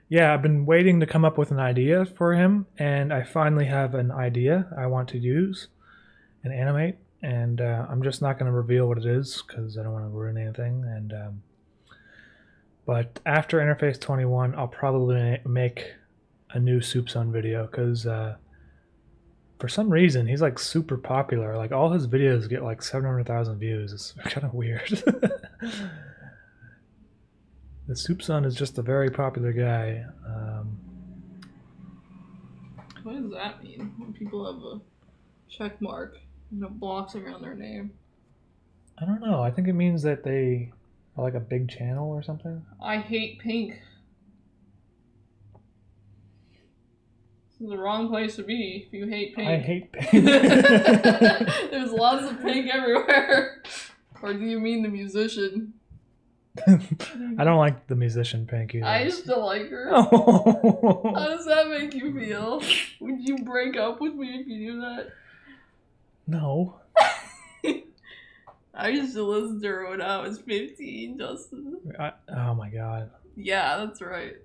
Yeah, I've been waiting to come up with an idea for him, and I finally have an idea I want to use and animate, and I'm just not going to reveal what it is because I don't want to ruin anything. And but after Interface 21, I'll probably make a new Soup Son video because for some reason he's like super popular. Like all his videos get like 700,000 views. It's kind of weird. The Soup Son is just a very popular guy. What does that mean when people have a check mark and a box around their name? I don't know. I think it means that they are like a big channel or something. I hate pink. This is the wrong place to be if you hate pink. I hate pink. There's lots of pink everywhere. Or do you mean the musician? I don't like the musician Pink either. I used to like her. Oh. How does that make you feel? Would you break up with me if you knew that? No. I used to listen to her when I was 15, Justin. Oh my god. Yeah, that's right.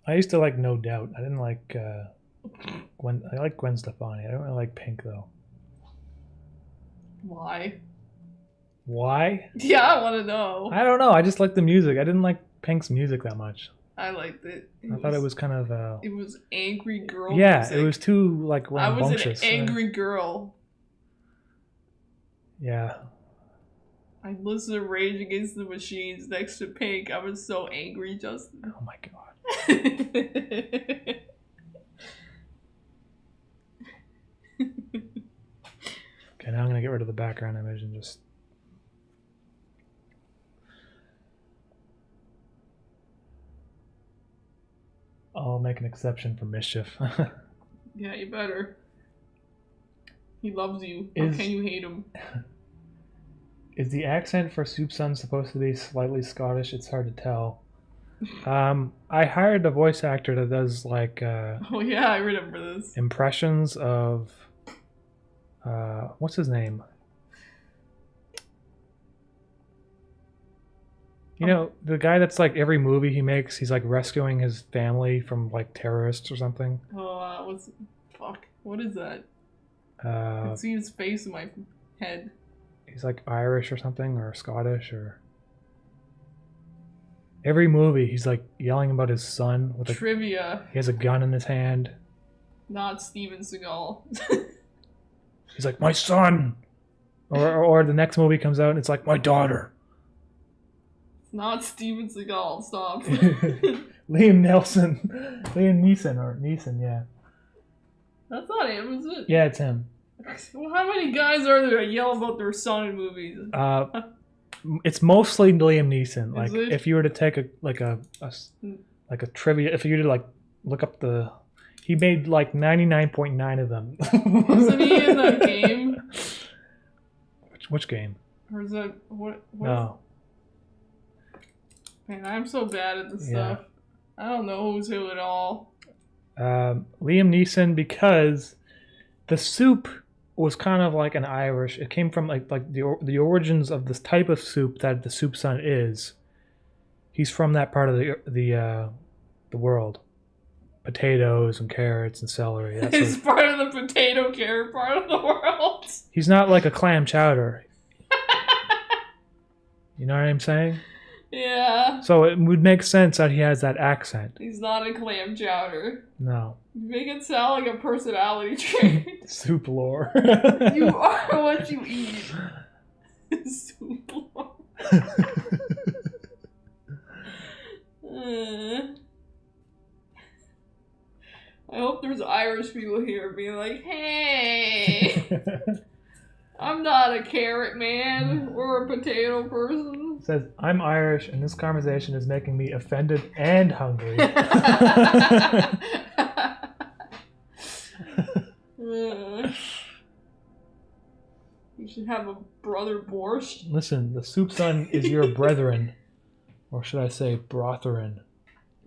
I used to like No Doubt. I didn't like Gwen. I like Gwen Stefani. I don't really like Pink though. Why? Why? Yeah, I want to know. I don't know. I just like the music. I didn't like Pink's music that much. I liked it. I thought it was kind of. It was angry girl. Yeah, music. it was too like rambunctious. I was an angry girl. Yeah. I listened to Rage Against the Machines next to Pink. I was so angry, Justin. Oh my god. Okay, now I'm gonna get rid of the background image and just. I'll make an exception for Mischief. Yeah, you better. He loves you. How can you hate him? Is the accent for Soup Son supposed to be slightly Scottish? It's hard to tell. I hired a voice actor that does like oh yeah, I remember this. Impressions of what's his name? You know, the guy that's like every movie he makes, he's like rescuing his family from like terrorists or something. Oh, what is that? I can see his face in my head. He's like Irish or something, or Scottish, or every movie he's like yelling about his son with Trivia. He has a gun in his hand. Not Steven Seagal. He's like, my son, or the next movie comes out and it's like, my daughter. It's not Steven Seagal. Stop. Liam Neeson, yeah. That's not him, is it? Yeah, it's him. Well, how many guys are there that yell about their son in movies? It's mostly Liam Neeson. Like, is it? if you were to take a trivia, if you were to like look up he made like 99.9 of them. Wasn't he in that game? Which game? Or is that what? No. Man, I'm so bad at this stuff. I don't know who's who at all. Liam Neeson, because the soup was kind of like an Irish. It came from like the origins of this type of soup that the Soup Son is. He's from that part of the world. Potatoes and carrots and celery. He's part of the potato carrot part of the world. He's not like a clam chowder. You know what I'm saying? Yeah. So it would make sense that he has that accent. He's not a clam chowder. No. You make it sound like a personality trait. Soup lore. You are what you eat. Soup lore. I hope there's Irish people here being like, hey, I'm not a carrot man or a potato person. It says, I'm Irish and this conversation is making me offended and hungry. You should have a brother borscht. Listen, the Soup Son is your brethren. Or should I say brotherin?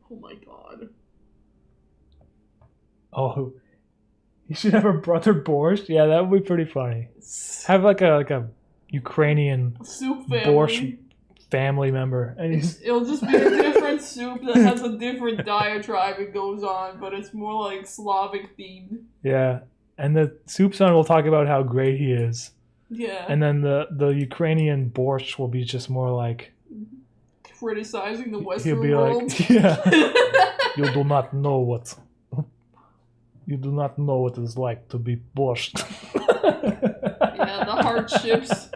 Oh my god. Oh, you should have a brother borscht? Yeah, that would be pretty funny. Have like a Ukrainian soup family. Borscht family member. And it'll just be a different soup that has a different diatribe it goes on, but it's more like Slavic themed. Yeah, and the Soup Son will talk about how great he is. Yeah. And then the Ukrainian borscht will be just more like... criticizing the Western he'll be world. Like, yeah. You do not know what... You do not know what it's like to be borscht. Yeah, the hardships.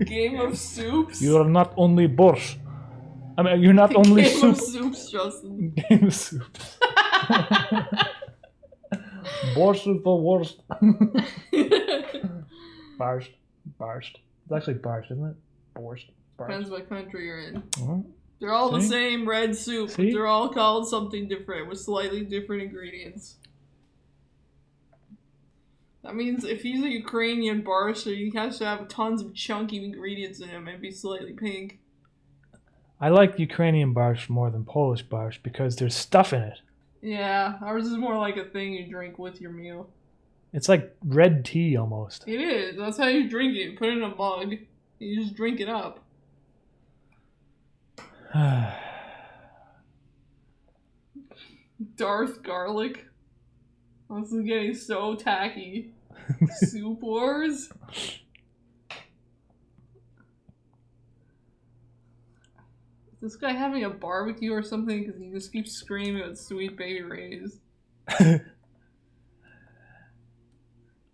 Game of soups. You are not only borscht. I mean, you're not only Game soup. Of soups, Justin. Game of soups. Borscht is the worst. Barscht. Barscht. It's actually barscht, isn't it? Borscht. Barscht. Depends what country you're in. Uh-huh. They're all the same red soup, but they're all called something different with slightly different ingredients. That means if he's a Ukrainian borscht, he has to have tons of chunky ingredients in him and be slightly pink. I like Ukrainian borscht more than Polish borscht because there's stuff in it. Yeah, ours is more like a thing you drink with your meal. It's like red tea almost. It is. That's how you drink it. Put it in a mug. You just drink it up. Darth garlic. This is getting so tacky. Soup wars. Is this guy having a barbecue or something? Because he just keeps screaming at Sweet Baby Ray's.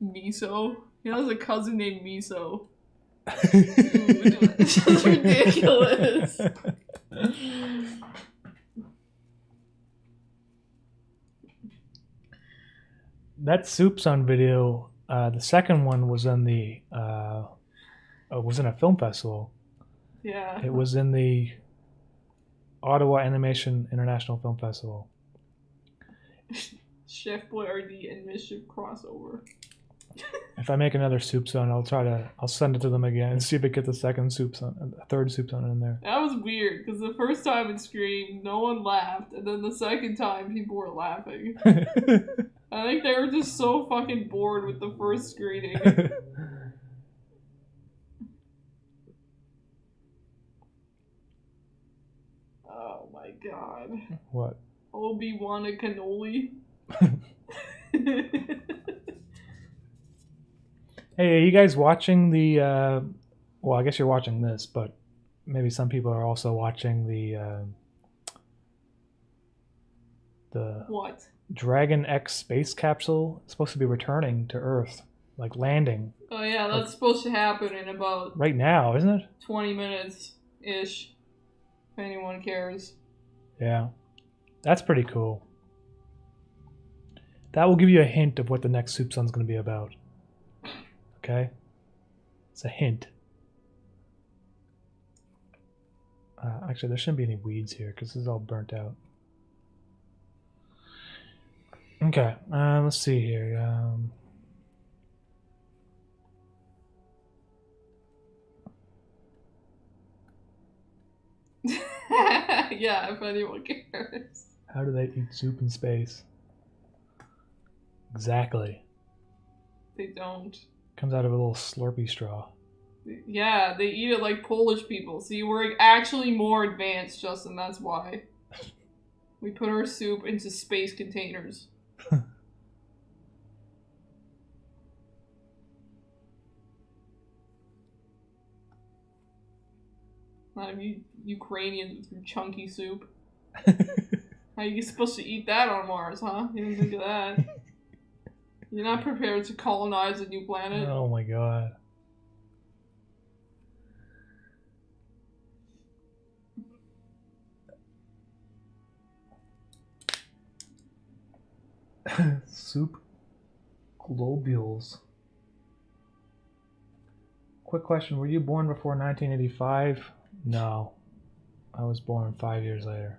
Miso. He has a cousin named Miso. Dude, this is ridiculous. That Soup Son video, the second one was in the was in a film festival. Yeah. It was in the Ottawa Animation International Film Festival. Chef Boyardee and Mischief crossover. If I make another Soup Son, I'll send it to them again and see if it gets a third Soup Son in there. That was weird because the first time it screamed, no one laughed, and then the second time people were laughing. I think they were just so fucking bored with the first screening. Oh my god. What? Obi-Wan and cannoli. Hey, are you guys watching the, well, I guess you're watching this, but maybe some people are also watching the What? Dragon X space capsule. It's supposed to be returning to Earth, like landing. Oh yeah, that's supposed to happen in about... Right now, isn't it? 20 minutes-ish, if anyone cares. Yeah. That's pretty cool. That will give you a hint of what the next Soup Son's going to be about. Okay? It's a hint. Actually, there shouldn't be any weeds here because this is all burnt out. Okay, let's see here. Yeah, if anyone cares. How do they eat soup in space? Exactly. They don't. Comes out of a little Slurpee straw. Yeah, they eat it like Polish people. See, we're actually more advanced, Justin, that's why. We put our soup into space containers. Not of you Ukrainians with your chunky soup. How are you supposed to eat that on Mars, huh? You didn't think of that. You're not prepared to colonize a new planet? Oh my god. Soup globules. Quick question, were you born before 1985? No. I was born 5 years later.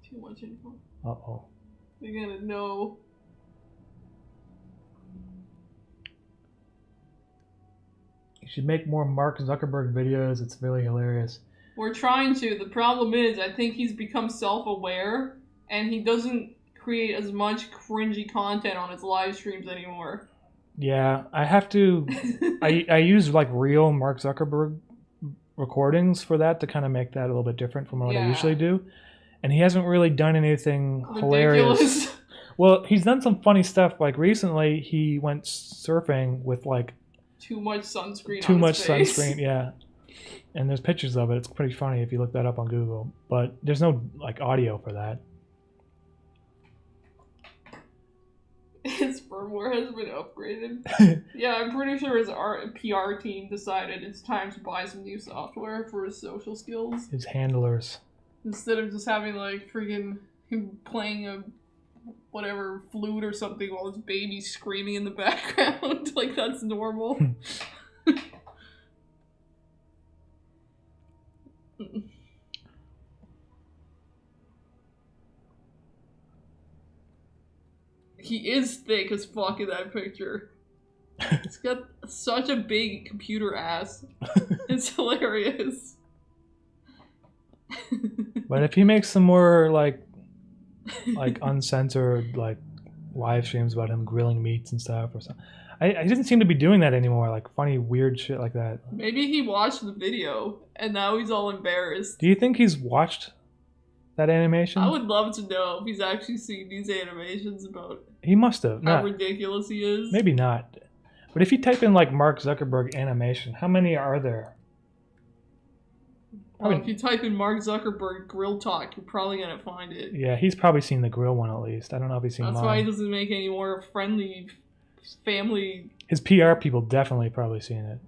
Too much info. Uh-oh. You're gonna know. You should make more Mark Zuckerberg videos. It's really hilarious. We're trying to. The problem is, I think he's become self-aware, and he doesn't create as much cringy content on his live streams anymore. Yeah, I have to... I use like real Mark Zuckerberg recordings for that to kind of make that a little bit different from what I usually do. And he hasn't really done anything hilarious. Well, he's done some funny stuff. Like recently, he went surfing with like... Too much sunscreen Too on much his face. sunscreen, yeah. And there's pictures of it. It's pretty funny if you look that up on Google. But there's no like audio for that. His firmware has been upgraded. Yeah, I'm pretty sure his PR team decided it's time to buy some new software for his social skills. His handlers. Instead of just having like freaking him playing a whatever flute or something while his baby's screaming in the background. Like that's normal. He is thick as fuck in that picture. He's got such a big computer ass. It's hilarious. But if he makes some more like uncensored like live streams about him grilling meats and stuff or something, I didn't seem to be doing that anymore. Like funny weird shit like that. Maybe he watched the video and now he's all embarrassed. Do you think he's watched that animation? I would love to know if he's actually seen these animations about He must have. how ridiculous he is. Maybe not. But if you type in like Mark Zuckerberg animation, how many are there? Well, if you type in Mark Zuckerberg grill talk, you're probably gonna find it. Yeah, he's probably seen the grill one at least. I don't know if he's seen mine. That's why he doesn't make any more friendly family. His PR people definitely probably seen it.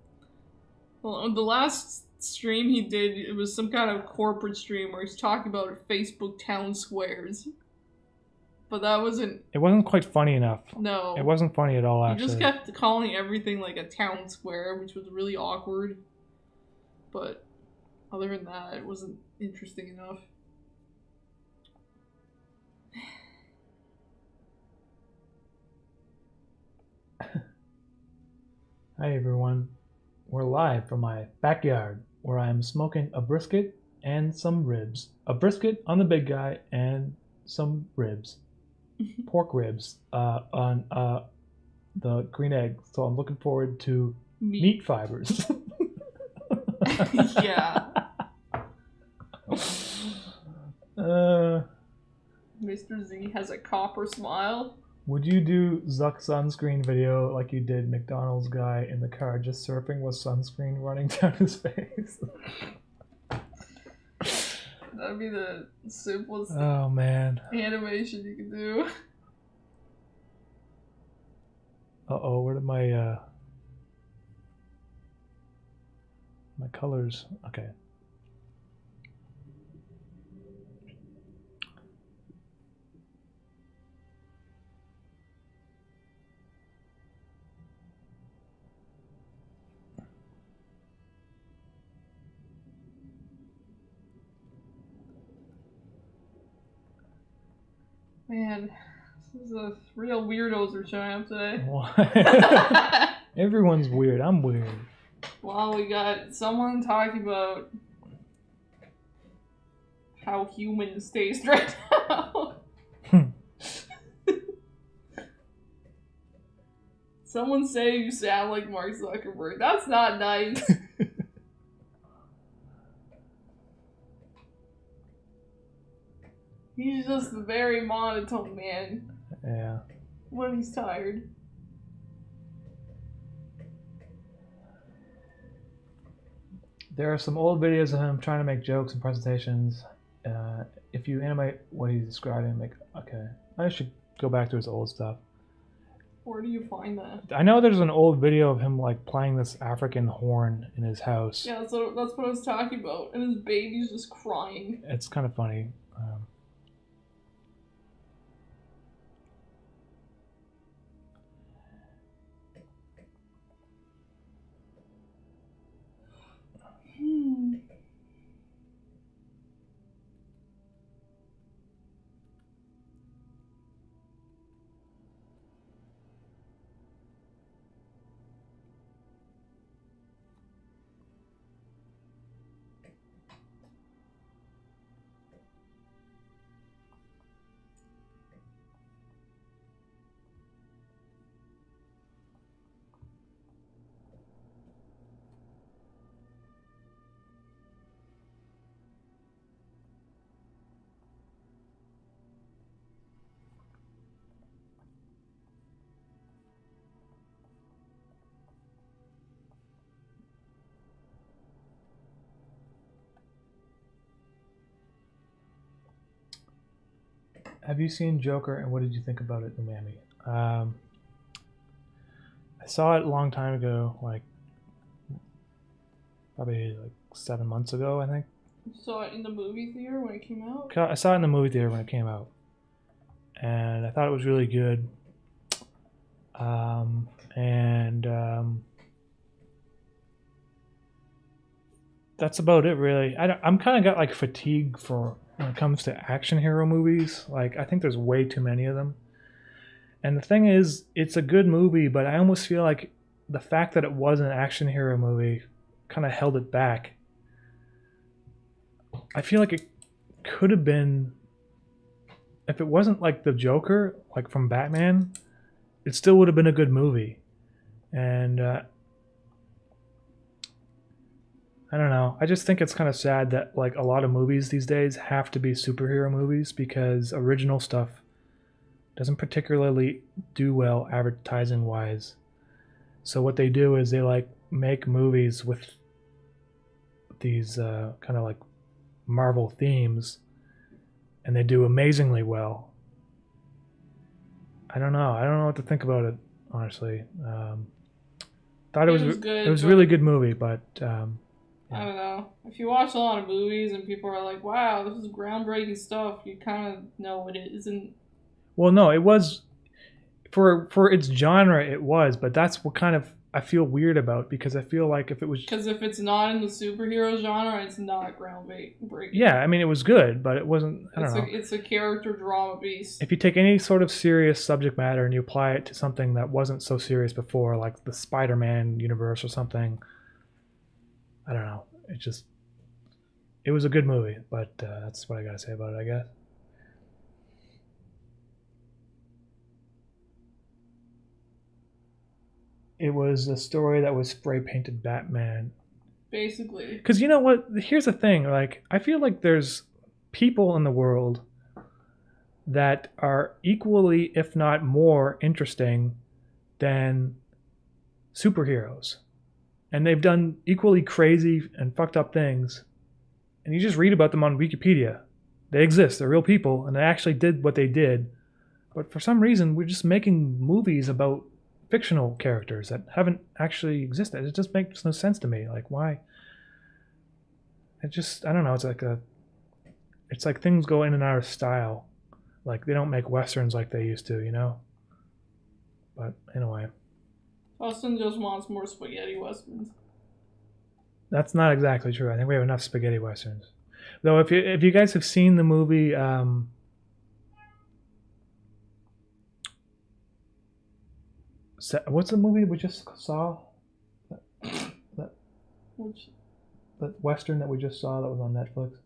Well, the last stream he did, it was some kind of corporate stream where he's talking about Facebook town squares. But that wasn't... It wasn't quite funny enough. No. It wasn't funny at all, actually. He just kept calling everything like a town square, which was really awkward. But other than that, it wasn't interesting enough. Hi everyone. We're live from my backyard where I'm smoking a brisket and some ribs. A brisket on the big guy and some ribs. Pork ribs on the green egg. So I'm looking forward to meat fibers. Yeah. Mr. Z has a copper smile. Would you do Zuck sunscreen video like you did McDonald's guy in the car just surfing with sunscreen running down his face? That'd be the simplest animation you can do. Uh-oh, where did my my colors? Okay. Man, this is a real weirdos are showing up today. What? Everyone's weird. I'm weird. Well, we got someone talking about how humans taste right now. Someone say you sound like Mark Zuckerberg. That's not nice. He's just a very monotone man. Yeah. When he's tired. There are some old videos of him trying to make jokes and presentations. If you animate what he's describing, okay. I should go back to his old stuff. Where do you find that? I know there's an old video of him like playing this African horn in his house. Yeah, that's what I was talking about. And his baby's just crying. It's kind of funny. Have you seen Joker, and what did you think about it, Umami? I saw it a long time ago, like probably like 7 months ago, I think. You saw it in the movie theater when it came out? I saw it in the movie theater when it came out, and I thought it was really good. That's about it, really. I'm kind of got like fatigue for when it comes to action hero movies. Like, I think there's way too many of them. And the thing is, it's a good movie, but I almost feel like the fact that it was an action hero movie kind of held it back. I feel like it could have been, if it wasn't like the Joker, like from Batman, it still would have been a good movie. And I don't know. I just think it's kind of sad that like a lot of movies these days have to be superhero movies because original stuff doesn't particularly do well advertising wise. So what they do is they like make movies with these kind of like Marvel themes, and they do amazingly well. I don't know. I don't know what to think about it, honestly. Thought it was good. It was a really good movie, but I don't know. If you watch a lot of movies and people are like, "Wow, this is groundbreaking stuff," you kind of know it isn't. well, no, it was for its genre. It was, but that's what kind of I feel weird about because I feel like if it was Because if it's not in the superhero genre, it's not groundbreaking. yeah, I mean it was good, but it wasn't. I don't know. It's a character drama piece. If you take any sort of serious subject matter and you apply it to something that wasn't so serious before, like the Spider-Man universe or something, I don't know. It was a good movie, but that's what I gotta say about it, I guess. It was a story that was spray painted Batman. Basically. Because you know what? Here's the thing. Like, I feel like there's people in the world that are equally, if not more, interesting than superheroes. And they've done equally crazy and fucked up things. And you just read about them on Wikipedia. They exist. They're real people. And they actually did what they did. But for some reason, we're just making movies about fictional characters that haven't actually existed. It just makes no sense to me. Like, why? I don't know. It's like things go in and out of style. Like, they don't make westerns like they used to, you know? But anyway. Austin just wants more spaghetti westerns. That's not exactly true. I think we have enough spaghetti westerns. Though, if you guys have seen the movie, what's the movie we just saw? That western that we just saw that was on Netflix.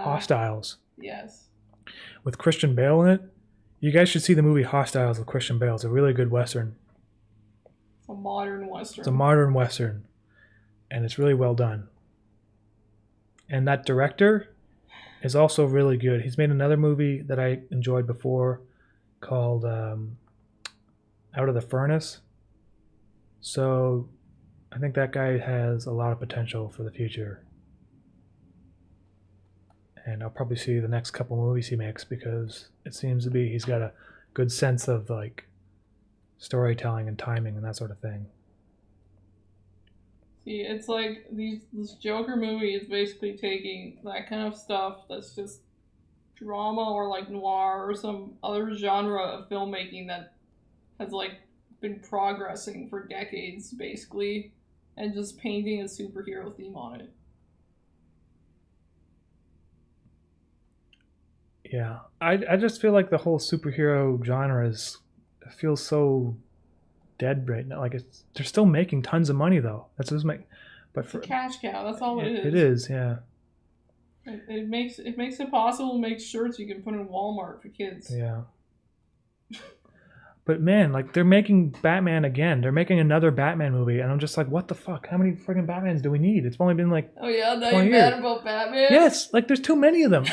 Hostiles. Yes. With Christian Bale in it. You guys should see the movie Hostiles with Christian Bale. It's a really good western. It's a modern western. It's a modern western. And it's really well done. And that director is also really good. He's made another movie that I enjoyed before called Out of the Furnace. So I think that guy has a lot of potential for the future. And I'll probably see the next couple movies he makes because it seems to be he's got a good sense of like storytelling and timing and that sort of thing. See, it's like this Joker movie is basically taking that kind of stuff that's just drama or like noir or some other genre of filmmaking that has like been progressing for decades basically, and just painting a superhero theme on it. Yeah, I just feel like the whole superhero genre feels so dead right now. Like they're still making tons of money though. That's what's but it's a cash cow. That's all it is. It is, yeah. It makes it possible to make shirts you can put in Walmart for kids. Yeah. But man, like they're making Batman again. They're making another Batman movie, and I'm just like, what the fuck? How many friggin' Batmans do we need? It's only been like oh yeah, now 20 you're years. mad about Batman? Yes, like there's too many of them.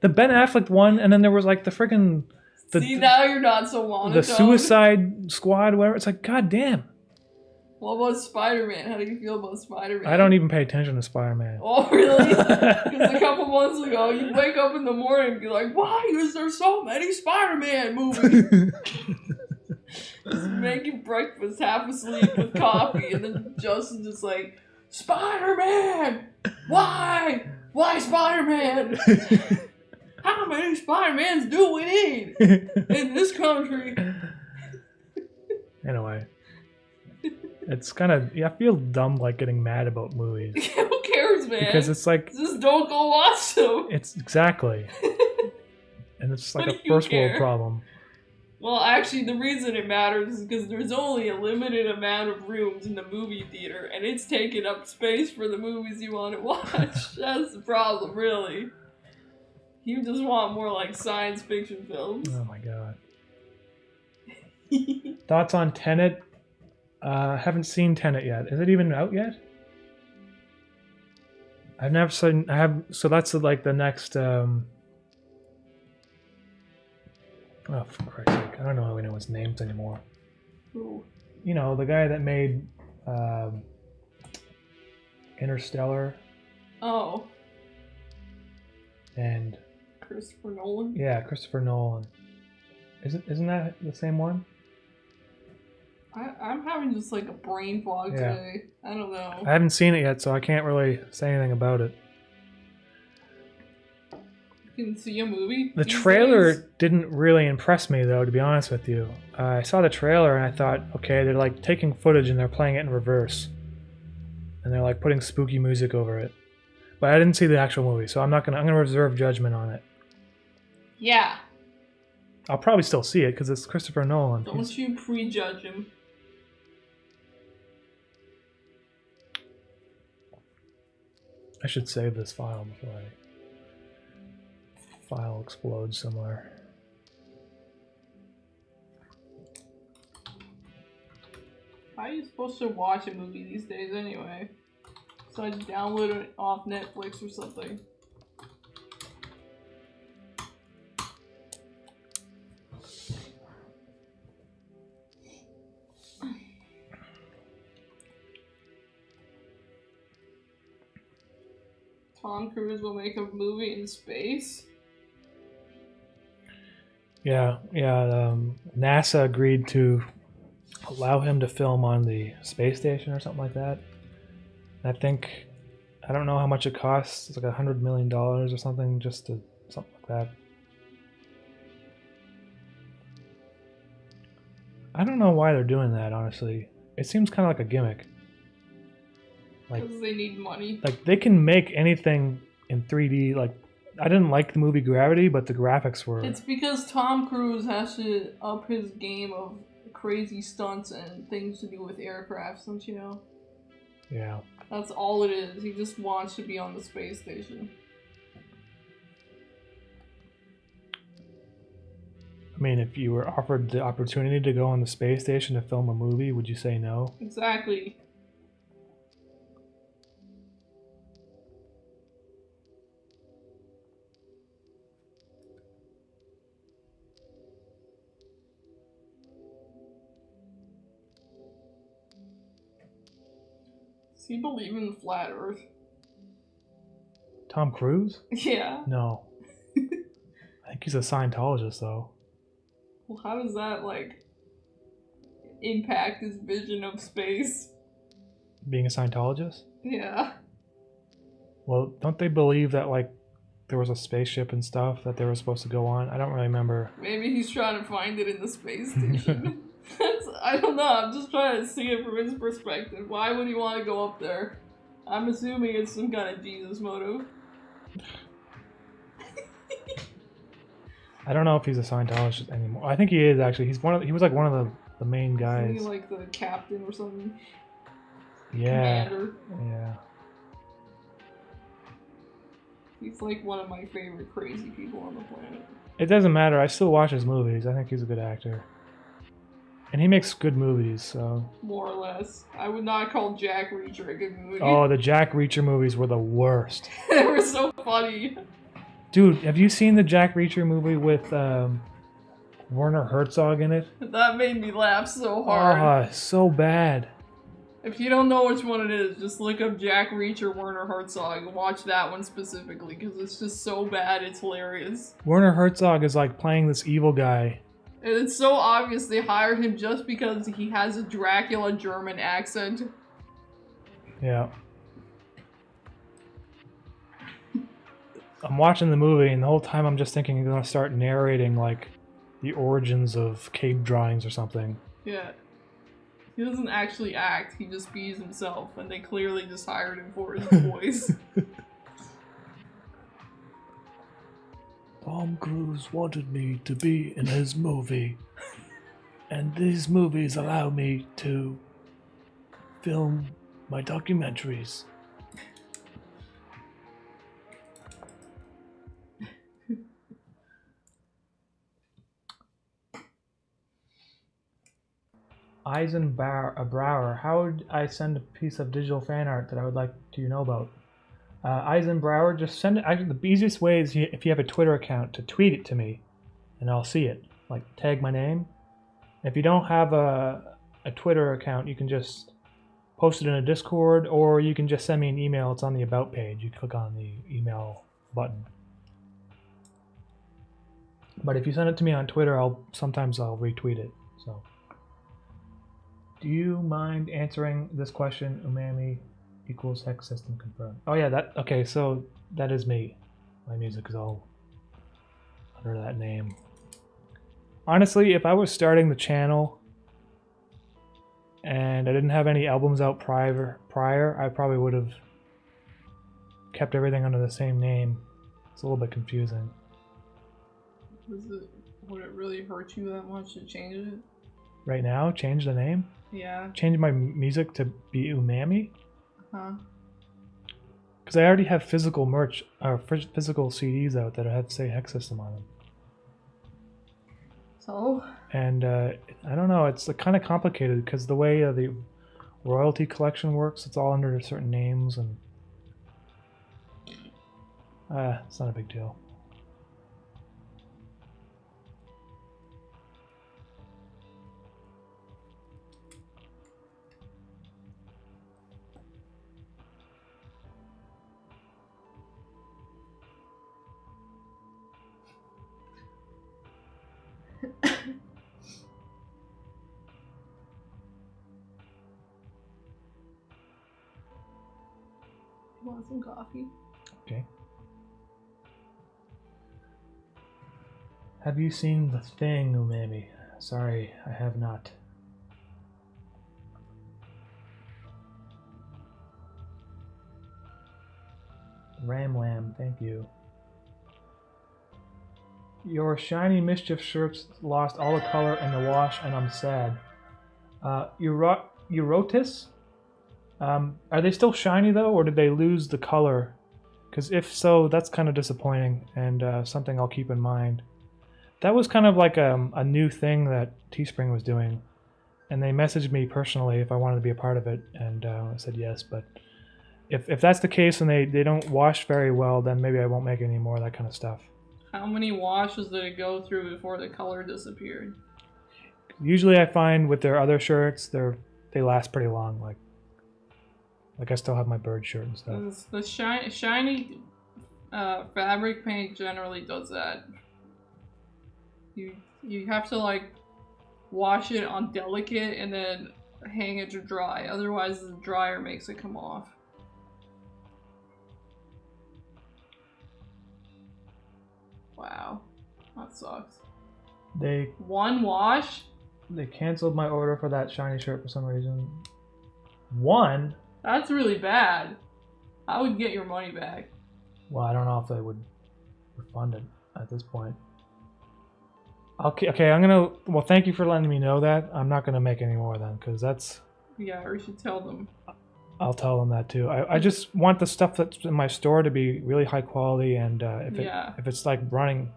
The Ben Affleck one, and then there was like the friggin' See, now you're not so monotone. The Suicide Squad, whatever. It's like, god damn. What about Spider-Man? How do you feel about Spider-Man? I don't even pay attention to Spider-Man. Oh, really? Because a couple months ago, you wake up in the morning and be like, why is there so many Spider-Man movies? Just making breakfast half asleep with coffee, and then Justin's just like, Spider-Man! Why? Why Spider-Man? How many Spider-Mans do we need in this country? Anyway. It's kind of, I feel dumb like getting mad about movies. Who cares, man? Because it's like... Just don't go watch them. It's exactly. And it's like a first world problem. Well, actually, the reason it matters is because there's only a limited amount of rooms in the movie theater, and it's taking up space for the movies you want to watch. That's the problem, really. You just want more like science fiction films. Oh my god. Thoughts on Tenet? Haven't seen Tenet yet. Is it even out yet? I've never seen. I have. So that's like the next. Oh, for Christ's sake! I don't know anyone's names anymore. Ooh. You know, the guy that made Interstellar. Oh. And. Christopher Nolan. Yeah, Christopher Nolan. Isn't that the same one? I'm having just like a brain fog today. I don't know. I haven't seen it yet, so I can't really say anything about it. You can see a movie? The trailer didn't really impress me, though, to be honest with you. I saw the trailer and I thought, okay, they're like taking footage and they're playing it in reverse. And they're like putting spooky music over it. But I didn't see the actual movie, so I'm gonna reserve judgment on it. Yeah. I'll probably still see it because it's Christopher Nolan. Don't you prejudge him. I should save this file before file explodes somewhere. How are you supposed to watch a movie these days anyway? So I just download it off Netflix or something. Tom Cruise will make a movie in space? Yeah. NASA agreed to allow him to film on the space station or something like that. I think, I don't know how much it costs. It's like $100 million or something, something like that. I don't know why they're doing that, honestly. It seems kind of like a gimmick. Because they need money. Like, they can make anything in 3D. Like, I didn't like the movie Gravity, but the graphics were... It's because Tom Cruise has to up his game of crazy stunts and things to do with aircrafts, don't you know? Yeah. That's all it is. He just wants to be on the space station. I mean, if you were offered the opportunity to go on the space station to film a movie, would you say no? Exactly. Does he believe in the flat Earth? Tom Cruise? Yeah. No. I think he's a Scientologist, though. Well, how does that, like, impact his vision of space? Being a Scientologist? Yeah. Well, don't they believe that, like, there was a spaceship and stuff that they were supposed to go on? I don't really remember. Maybe he's trying to find it in the space station. I don't know, I'm just trying to see it from his perspective. Why would he want to go up there? I'm assuming it's some kind of Jesus motive. I don't know if he's a Scientologist anymore. I think he is, actually. He was like one of the main guys. Isn't he like the captain or something? Yeah. Commander. Yeah. He's like one of my favorite crazy people on the planet. It doesn't matter. I still watch his movies. I think he's a good actor. And he makes good movies, so... More or less. I would not call Jack Reacher a good movie. Oh, the Jack Reacher movies were the worst. They were so funny. Dude, have you seen the Jack Reacher movie with Werner Herzog in it? That made me laugh so hard. Oh, so bad. If you don't know which one it is, just look up Jack Reacher, Werner Herzog, and watch that one specifically, because it's just so bad, it's hilarious. Werner Herzog is like playing this evil guy. And it's so obvious they hired him just because he has a Dracula German accent. Yeah. I'm watching the movie, and the whole time I'm just thinking he's gonna start narrating, like, the origins of cave drawings or something. Yeah. He doesn't actually act, he just bees himself, and they clearly just hired him for his voice. Tom Cruise wanted me to be in his movie, and these movies allow me to film my documentaries. Eisenbauer, how would I send a piece of digital fan art that I would like to know about? Eisenbrower, just send it. The easiest way is if you have a Twitter account to tweet it to me, and I'll see it. Like tag my name. If you don't have a Twitter account, you can just post it in a Discord, or you can just send me an email. It's on the About page. You click on the email button. But if you send it to me on Twitter, sometimes I'll retweet it. So, do you mind answering this question? Umami equals hex system confirmed. Oh yeah, okay. So that is me. My music is all under that name. Honestly, if I was starting the channel and I didn't have any albums out prior, I probably would have kept everything under the same name. It's a little bit confusing. Would it really hurt you that much to change it? Right now, change the name? Yeah. Change my music to be Umami? Huh. Because I already have physical merch, or physical CDs out that have, say, Hex System on them. So? And I don't know, it's kind of complicated because the way the royalty collection works, it's all under certain names, and it's not a big deal. Want some coffee? Okay. Have you seen The Thing, Umami? Sorry, I have not. Ram Lamb, thank you. Your shiny mischief shirts lost all the color in the wash, and I'm sad. Eurotis? Are they still shiny though, or did they lose the color? Because if so, that's kind of disappointing, and something I'll keep in mind. That was kind of like a new thing that Teespring was doing, and they messaged me personally if I wanted to be a part of it, and I said yes. But if that's the case and they don't wash very well, then maybe I won't make any more of that kind of stuff. How many washes did it go through before the color disappeared? Usually I find with their other shirts, they last pretty long. Like I still have my bird shirt and stuff. The shiny fabric paint generally does that. You have to like wash it on delicate and then hang it to dry. Otherwise the dryer makes it come off. Wow, that sucks. One wash? They canceled my order for that shiny shirt for some reason. One? That's really bad. I would get your money back. Well, I don't know if they would refund it at this point. Okay, well, thank you for letting me know that. I'm not gonna make any more then, because that's... Yeah, or you should tell them. I'll tell them that too. I just want the stuff that's in my store to be really high quality, and if it's like running...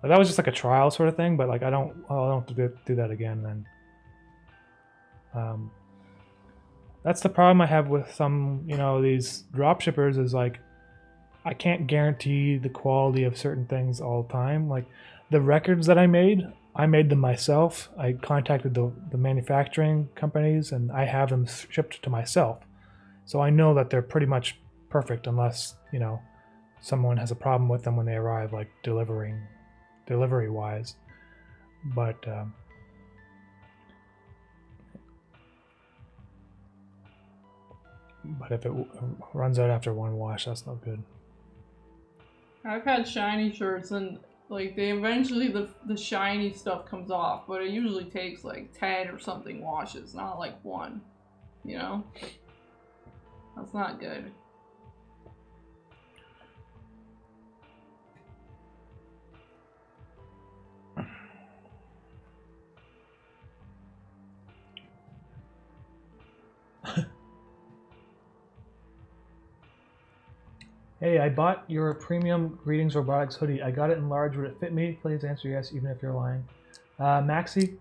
Like, that was just like a trial sort of thing, but like I don't have to do that again then. That's the problem I have with some, these drop shippers is like, I can't guarantee the quality of certain things all the time. Like the records that I made them myself. I contacted the manufacturing companies and I have them shipped to myself. So I know that they're pretty much perfect unless, someone has a problem with them when they arrive, like delivery wise. But, if it runs out after one wash, that's not good. I've had shiny shirts and like they eventually the shiny stuff comes off, but it usually takes like 10 or something washes, not like one. That's not good. Hey, I bought your premium Greetings Robotics hoodie. I got it in large. Would it fit me? Please answer yes, even if you're lying. Maxi,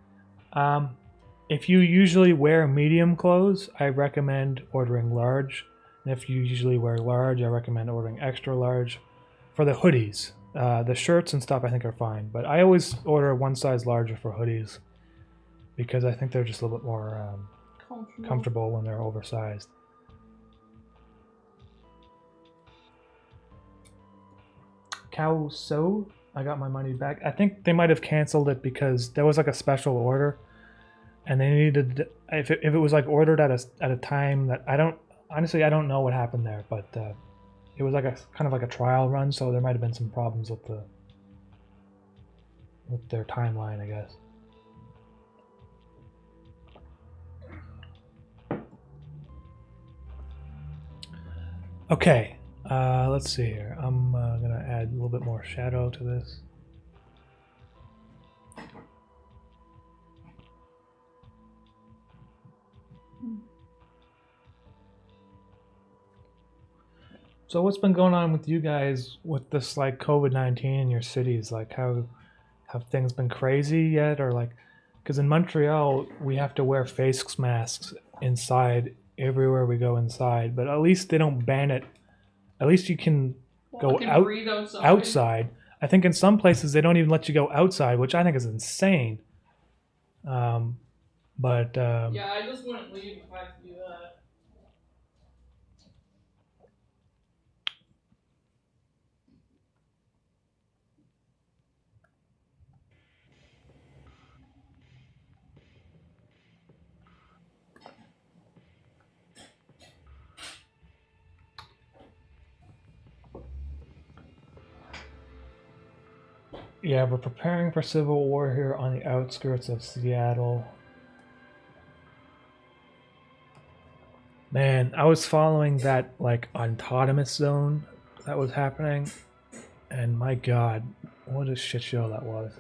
if you usually wear medium clothes, I recommend ordering large. And if you usually wear large, I recommend ordering extra large. For the hoodies, the shirts and stuff I think are fine, but I always order one size larger for hoodies because I think they're just a little bit more comfortable when they're oversized. Cow So, I got my money back. I think they might have canceled it because there was like a special order, and they needed, if it was like ordered at a time that I don't know what happened there, but it was like a kind of like a trial run, so there might have been some problems with their timeline, I guess. Okay, let's see here. I'm gonna add a little bit more shadow to this. So what's been going on with you guys with this like COVID-19 in your cities? Like have things been crazy yet, or like, because in Montreal we have to wear face masks inside everywhere we go inside, but at least they don't ban it. At least you can go outside. I think in some places they don't even let you go outside, which I think is insane. Yeah, I just wouldn't leave if I had to do that. Yeah, we're preparing for civil war here on the outskirts of Seattle. Man, I was following that like autonomous zone that was happening, and my god, what a shit show that was.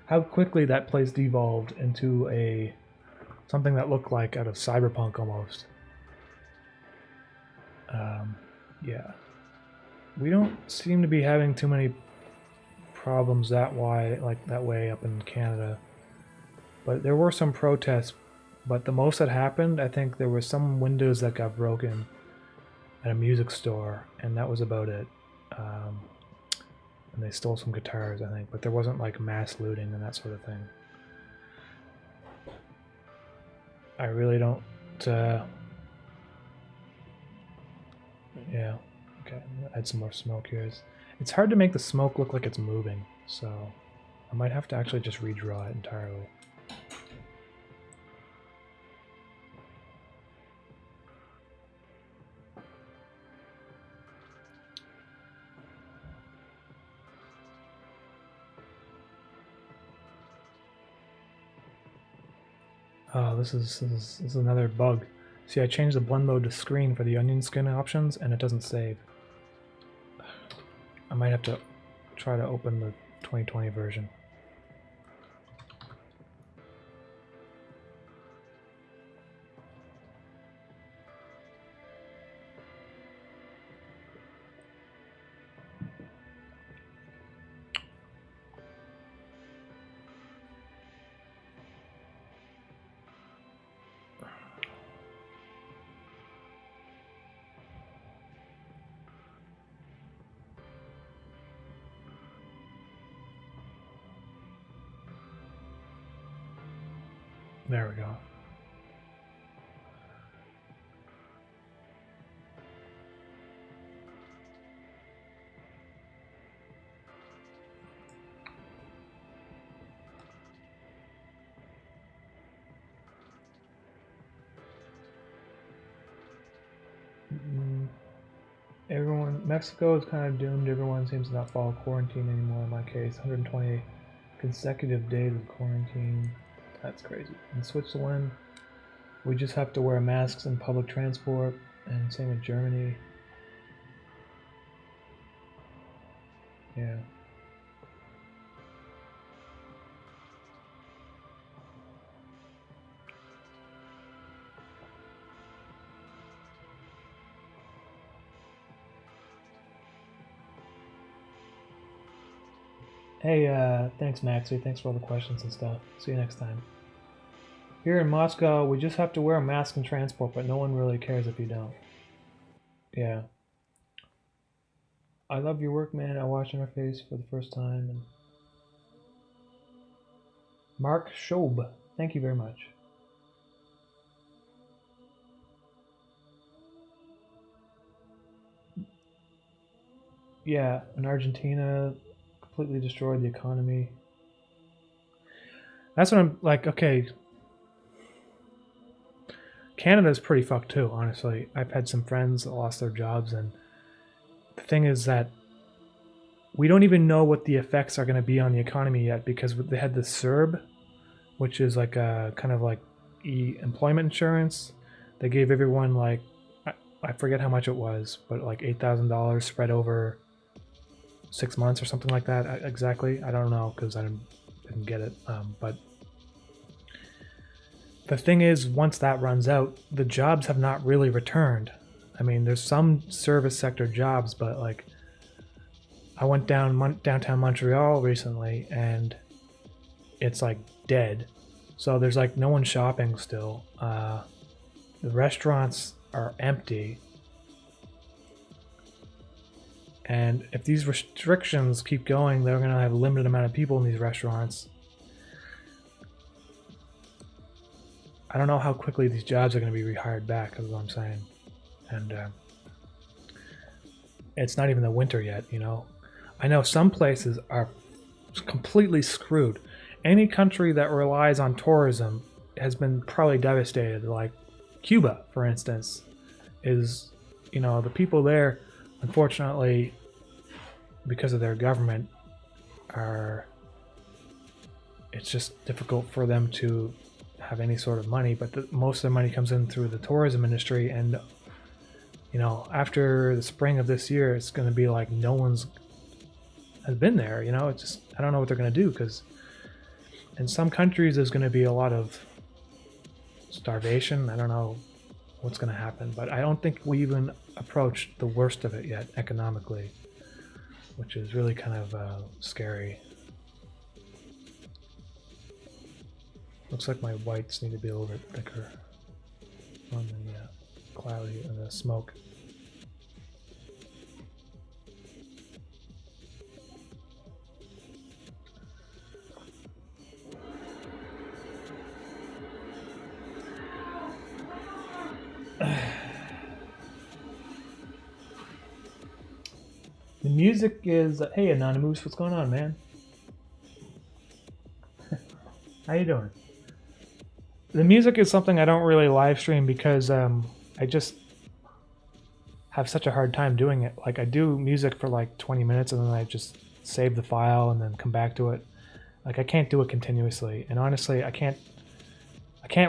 How quickly that place devolved into something that looked like out of Cyberpunk almost. Yeah. We don't seem to be having too many problems that way up in Canada. But there were some protests, but the most that happened, I think there were some windows that got broken at a music store, and that was about it. And they stole some guitars, I think, but there wasn't like mass looting and that sort of thing. I really don't, yeah, okay, I'm gonna add some more smoke here. It's hard to make the smoke look like it's moving, so I might have to actually just redraw it entirely. Oh, this is another bug. See, I changed the blend mode to screen for the onion skin options, and it doesn't save. I might have to try to open the 2020 version. There we go. Mexico is kind of doomed. Everyone seems to not follow quarantine anymore in my case. 120 consecutive days of quarantine. That's crazy. In Switzerland, we just have to wear masks in public transport, and same with Germany. Yeah. Hey, thanks Maxie, thanks for all the questions and stuff. See you next time. Here in Moscow, we just have to wear a mask in transport, but no one really cares if you don't. Yeah. I love your work, man. I watched on her face for the first time. And Mark Schob, thank you very much. Yeah, in Argentina, completely destroyed the economy. That's what I'm like, okay. Canada's pretty fucked too, honestly. I've had some friends that lost their jobs, and the thing is that we don't even know what the effects are going to be on the economy yet, because they had the CERB, which is like a kind of like employment insurance. They gave everyone like, I forget how much it was, but like $8,000 spread over 6 months or something like that. Exactly, I don't know because I didn't get it. But the thing is, once that runs out, the jobs have not really returned. I mean, there's some service sector jobs, but like, I went downtown Montreal recently, and it's like dead. So there's like no one shopping still. The restaurants are empty. And if these restrictions keep going, they're going to have a limited amount of people in these restaurants. I don't know how quickly these jobs are going to be rehired back, is what I'm saying. And it's not even the winter yet, you know. I know some places are completely screwed. Any country that relies on tourism has been probably devastated. Like Cuba, for instance, is, you know, the people there, unfortunately, because of their government, it's just difficult for them to have any sort of money. But most of the money comes in through the tourism industry, and you know, after the spring of this year, it's going to be like no one's has been there. You know, it's just, I don't know what they're going to do, because in some countries there's going to be a lot of starvation. I don't know what's going to happen, but I don't think we even approached the worst of it yet economically, which is really kind of scary. Looks like my whites need to be a little bit thicker on the cloudy and the smoke. The music is, hey Anonymous, what's going on, man? How you doing? The music is something I don't really live stream because I just have such a hard time doing it. Like, I do music for like 20 minutes and then I just save the file and then come back to it. Like, I can't do it continuously, and honestly, I can't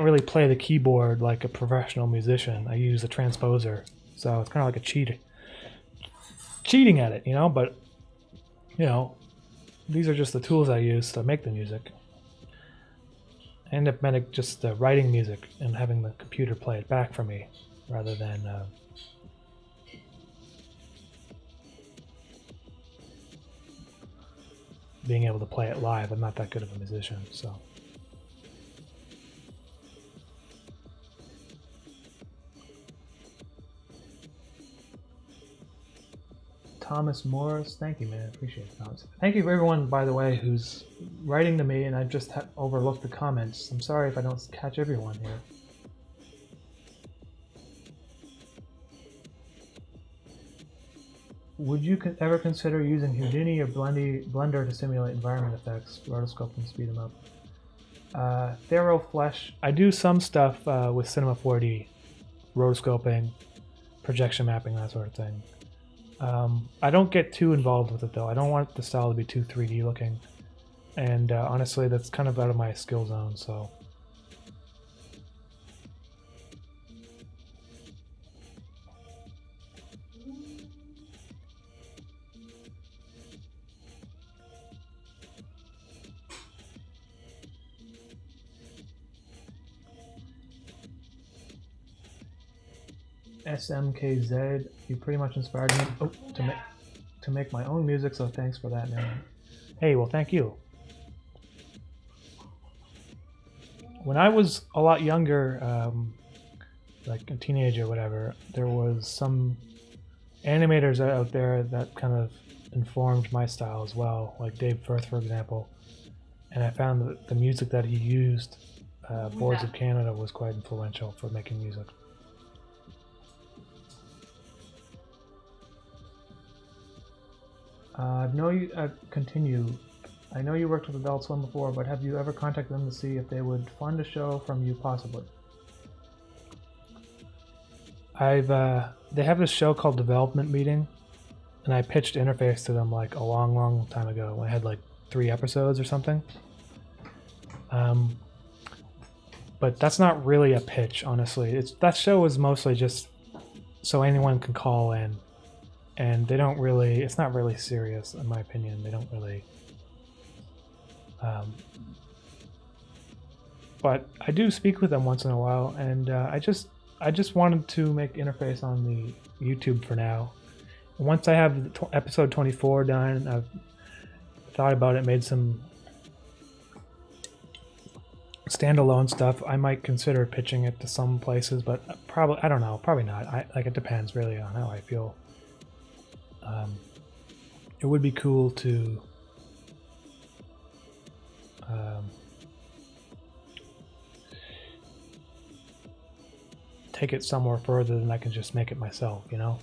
really play the keyboard like a professional musician. I use a transposer, so it's kind of like a cheating at it, you know. But you know, these are just the tools I use to make the music. I end up just writing music and having the computer play it back for me, rather than being able to play it live. I'm not that good of a musician, so. Thomas Morris, thank you, man. Appreciate it, Thomas. Thank you for everyone, by the way, who's writing to me, and I just overlooked the comments. I'm sorry if I don't catch everyone here. Would you ever consider using Houdini or Blender to simulate environment effects, rotoscope, and speed them up? Thero Flesh. I do some stuff with Cinema 4D, rotoscoping, projection mapping, that sort of thing. I don't get too involved with it though. I don't want the style to be too 3D looking, and honestly, that's kind of out of my skill zone. So. SMKZ, you pretty much inspired me to make my own music, so thanks for that, man. Hey, well, thank you. When I was a lot younger, like a teenager or whatever, there was some animators out there that kind of informed my style as well, like Dave Firth, for example. And I found that the music that he used, Boards of Canada, was quite influential for making music. Continue. I know you worked with Adult Swim before, but have you ever contacted them to see if they would fund a show from you, possibly? They have this show called Development Meeting, and I pitched interface to them like a long time ago when I had like 3 episodes or something. But that's not really a pitch, honestly. That show is mostly just so anyone can call in, and they don't really. It's not really serious, in my opinion. They don't really. But I do speak with them once in a while, and I just wanted to make interface on the YouTube for now. And once I have episode 24 done, I've thought about it, made some standalone stuff. I might consider pitching it to some places, but I don't know, probably not. It depends really on how I feel. It would be cool to take it somewhere further than I can just make it myself, you know?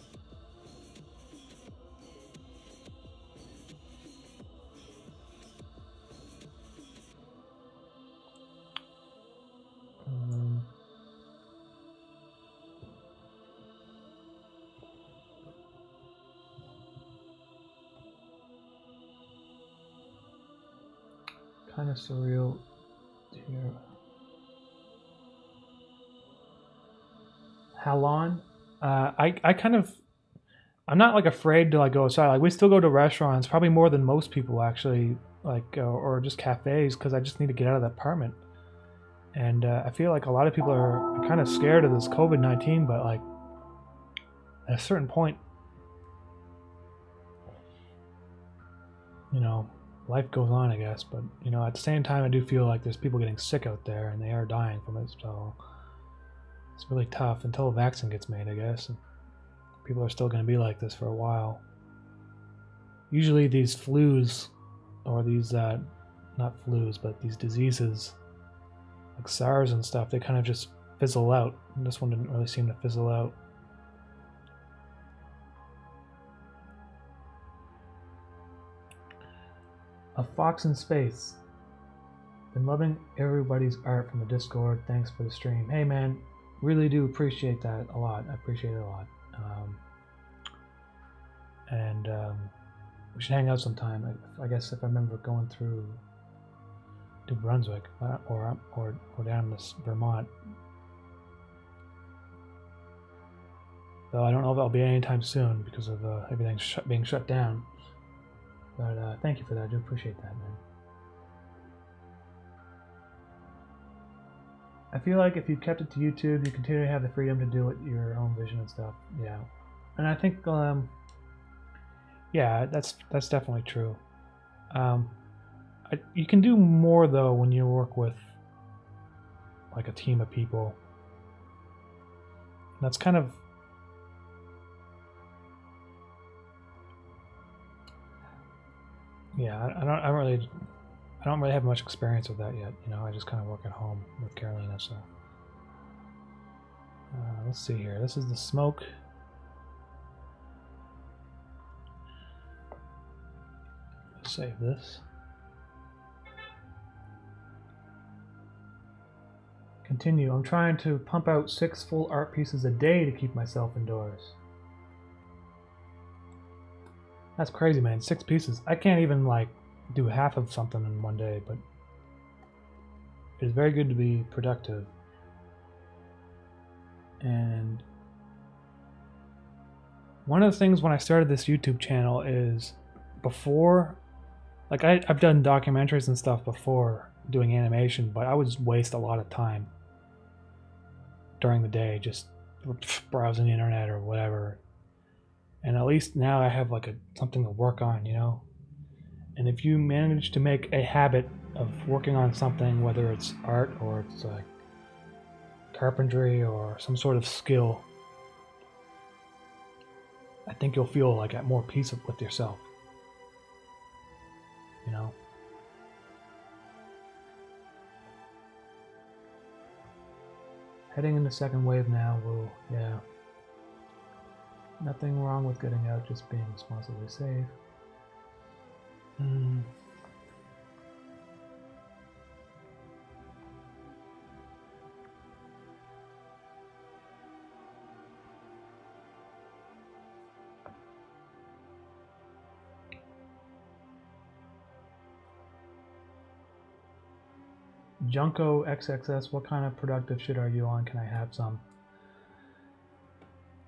Kind of surreal here. How long? I'm not like afraid to like go outside. Like we still go to restaurants, probably more than most people actually, like or just cafes, because I just need to get out of the apartment. And I feel like a lot of people are kind of scared of this COVID-19, but like at a certain point, you know, life goes on, I guess. But you know, at the same time, I do feel like there's people getting sick out there, and they are dying from it. So it's really tough until a vaccine gets made, I guess. And people are still going to be like this for a while. Usually these flus, or these, not flus, but these diseases, like SARS and stuff, they kind of just fizzle out. And this one didn't really seem to fizzle out. A Fox in Space. Been loving everybody's art from the Discord. Thanks for the stream. Hey man, really do appreciate that a lot. I appreciate it a lot. We should hang out sometime. I guess if I remember going through New Brunswick or down to Vermont. Though I don't know if I'll be anytime soon because of everything being shut down. But thank you for that. I do appreciate that, man. I feel like if you kept it to YouTube, you continue to have the freedom to do it your own vision and stuff. Yeah, and I think, yeah, that's definitely true. You can do more though when you work with like a team of people. And that's kind of, yeah. I don't really have much experience with that yet. You know, I just kind of work at home with Carolina. So let's see here. This is the smoke. Save this. Continue. I'm trying to pump out 6 full art pieces a day to keep myself indoors. That's crazy, man. 6 pieces. I can't even like do half of something in one day, but it's very good to be productive. And one of the things when I started this YouTube channel is before, like I've done documentaries and stuff before doing animation, but I would waste a lot of time during the day just browsing the internet or whatever. And at least now I have like something to work on, you know? And if you manage to make a habit of working on something, whether it's art or it's like carpentry or some sort of skill, I think you'll feel like at more peace with yourself. You know? Heading into second wave now, whoa, yeah. Nothing wrong with getting out, just being responsibly safe. Junko XXS, what kind of productive shit are you on? Can I have some?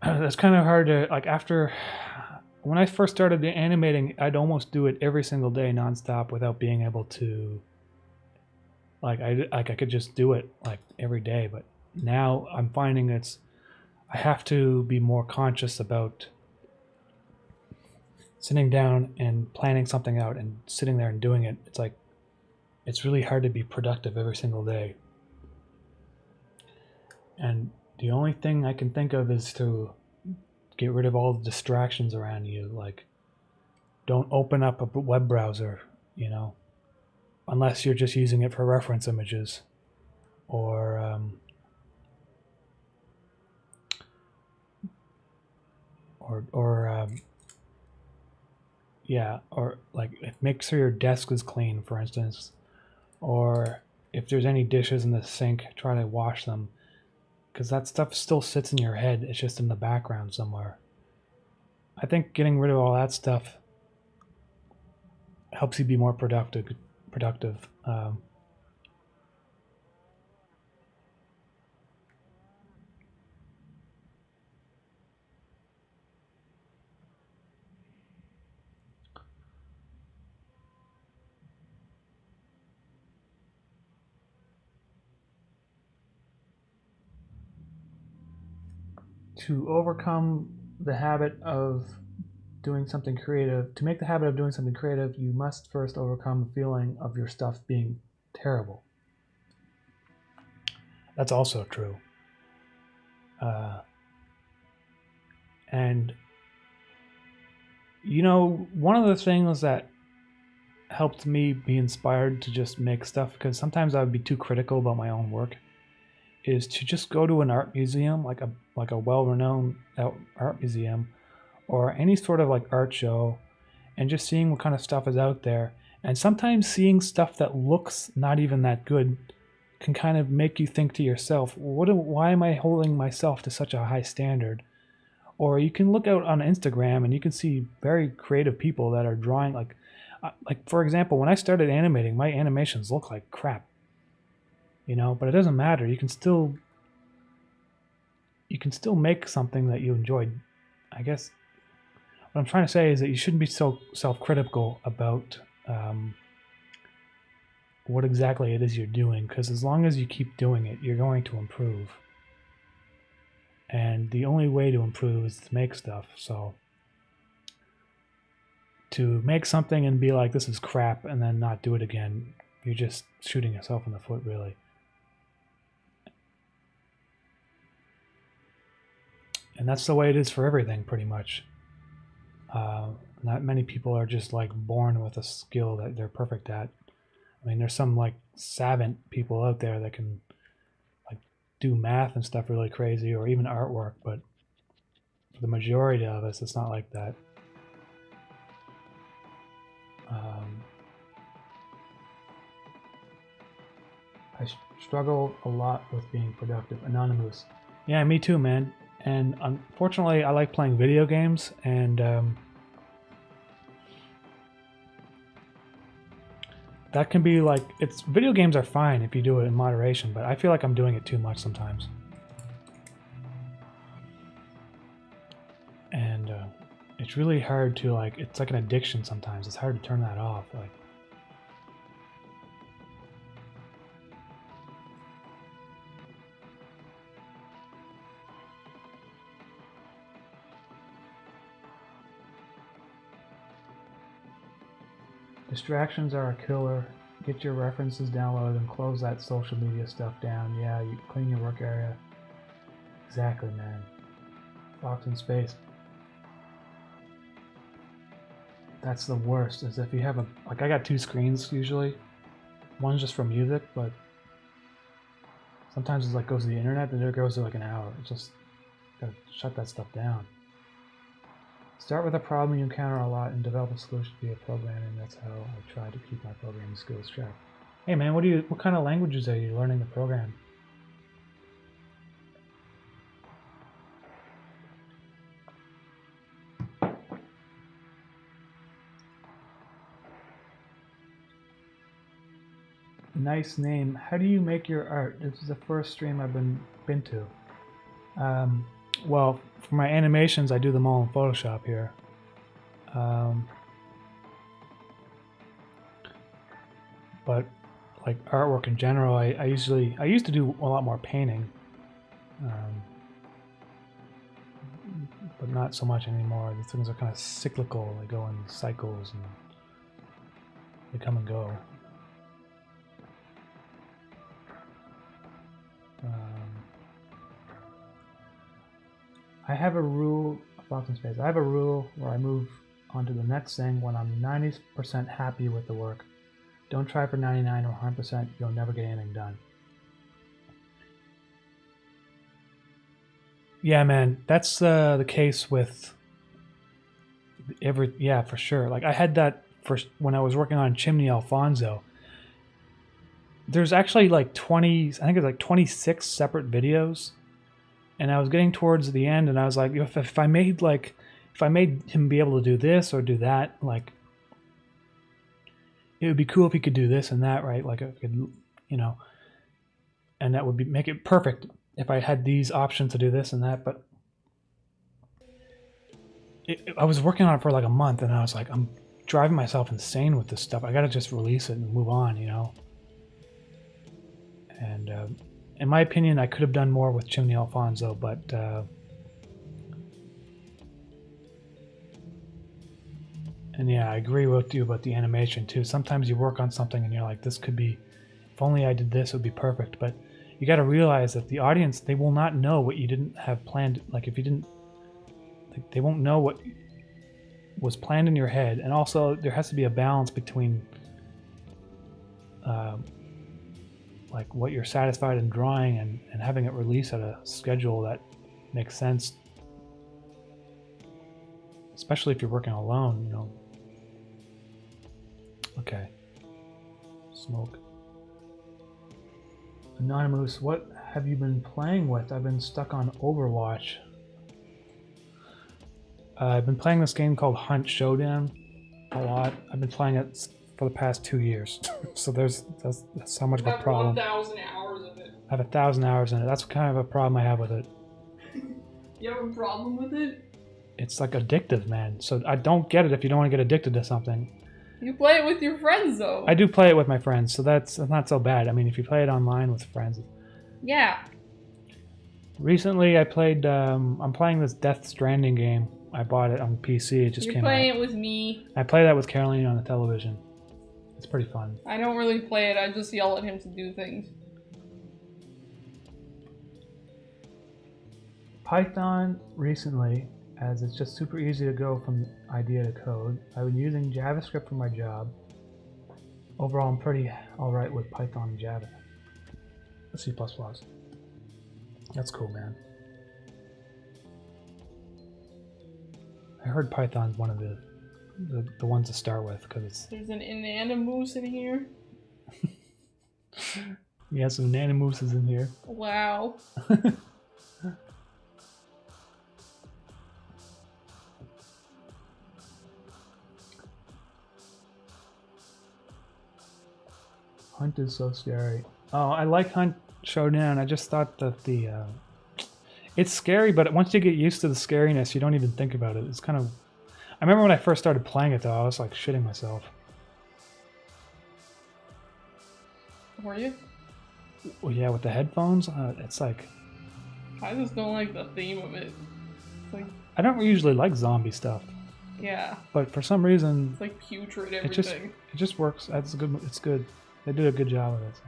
That's kind of hard to, like, after, when I first started the animating, I'd almost do it every single day nonstop without being able to, like, I could just do it, like, every day, but now I'm finding I have to be more conscious about sitting down and planning something out and sitting there and doing it. It's like, it's really hard to be productive every single day. And the only thing I can think of is to get rid of all the distractions around you. Like, don't open up a web browser, you know, unless you're just using it for reference images, or yeah, or like make sure your desk is clean, for instance, or if there's any dishes in the sink, try to wash them, because that stuff still sits in your head. It's just in the background somewhere. I think getting rid of all that stuff helps you be more productive. To overcome the habit of doing something creative, to make the habit of doing something creative, you must first overcome the feeling of your stuff being terrible. That's also true. And, you know, one of the things that helped me be inspired to just make stuff, because sometimes I would be too critical about my own work, is to just go to an art museum, like a well-renowned art museum, or any sort of like art show, and just seeing what kind of stuff is out there. And sometimes seeing stuff that looks not even that good can kind of make you think to yourself, why am I holding myself to such a high standard? Or you can look out on Instagram and you can see very creative people that are drawing, like for example, when I started animating, my animations look like crap, you know, but it doesn't matter. You can still make something that you enjoyed. I guess what I'm trying to say is that you shouldn't be so self-critical about what exactly it is you're doing, because as long as you keep doing it, you're going to improve. And the only way to improve is to make stuff. So to make something and be like, this is crap, and then not do it again, you're just shooting yourself in the foot, really. And that's the way it is for everything, pretty much. Not many people are just like born with a skill that they're perfect at. I mean, there's some like savant people out there that can like do math and stuff really crazy, or even artwork, but for the majority of us, it's not like that. I struggle a lot with being productive. Anonymous. Yeah, me too, man. And unfortunately, I like playing video games, and that can be like, video games are fine if you do it in moderation, but I feel like I'm doing it too much sometimes. And it's really hard to like, it's like an addiction sometimes. It's hard to turn that off. Like, distractions are a killer. Get your references downloaded and close that social media stuff down. Yeah, you clean your work area. Exactly, man. Fox in space. That's the worst, is if you have like I got 2 screens usually. One's just for music, but sometimes it's like goes to the internet, then it goes to like an hour. It's just gotta shut that stuff down. Start with a problem you encounter a lot and develop a solution via programming. That's how I try to keep my programming skills sharp. Hey man, what kind of languages are you learning to program? Nice name. How do you make your art? This is the first stream I've been to. Well, for my animations, I do them all in Photoshop here. But like artwork in general, I used to do a lot more painting, but not so much anymore. These things are kind of cyclical. They go in cycles and they come and go. I have a rule I have a rule where I move on to the next thing when I'm 90% happy with the work. Don't try for 99 or 100%, you'll never get anything done. Yeah, man, that's the case with yeah, for sure. Like I had that first when I was working on Chimney Alfonso. There's actually like 20, I think it's like 26 separate videos. And I was getting towards the end, and I was like, if I made him be able to do this or do that, like, it would be cool if he could do this and that, right? Like, I could, you know, and that would make it perfect if I had these options to do this and that. But I was working on it for like a month, and I was like, I'm driving myself insane with this stuff. I got to just release it and move on, you know. And in my opinion, I could have done more with Chimney Alfonso, but and yeah, I agree with you about the animation too. Sometimes you work on something and you're like, this could be, if only I did this, it would be perfect. But you got to realize that the audience, they will not know what you didn't have planned. Like if you didn't, like, they won't know what was planned in your head. And also there has to be a balance between like what you're satisfied in drawing and having it release at a schedule that makes sense, especially if you're working alone, you know. Okay. Smoke. Anonymous, what have you been playing with? I've been stuck on Overwatch. I've been playing this game called Hunt Showdown a lot. I've been playing it for the past 2 years. So that's how much of a problem. 1,000 hours of it. I have 1,000 hours in it. That's kind of a problem I have with it. You have a problem with it? It's like addictive, man. So I don't get it if you don't want to get addicted to something. You play it with your friends, though. I do play it with my friends, so that's not so bad. I mean, if you play it online with friends. Yeah. Recently, I played. I'm playing this Death Stranding game. I bought it on PC. It just came out. You're playing it with me. I play that with Caroline on the television. It's pretty fun. I don't really play it. I just yell at him to do things. Python recently, as it's just super easy to go from idea to code. I've been using JavaScript for my job. Overall, I'm pretty alright with Python and Java. C++. That's cool, man. I heard Python's one of the ones to start with because it's. There's an Animamus in here. Yeah, some Nanomoose is in here. Wow. Hunt is so scary. Oh, I like Hunt Showdown. I just thought that it's scary, but once you get used to the scariness, you don't even think about it. It's kind of. I remember when I first started playing it, though, I was like shitting myself. Were you? Well, yeah, with the headphones, it's like. I just don't like the theme of it. It's like. I don't usually like zombie stuff. Yeah. But for some reason. It's like putrid everything. It just works. It's good. It's good. They did a good job of it. So.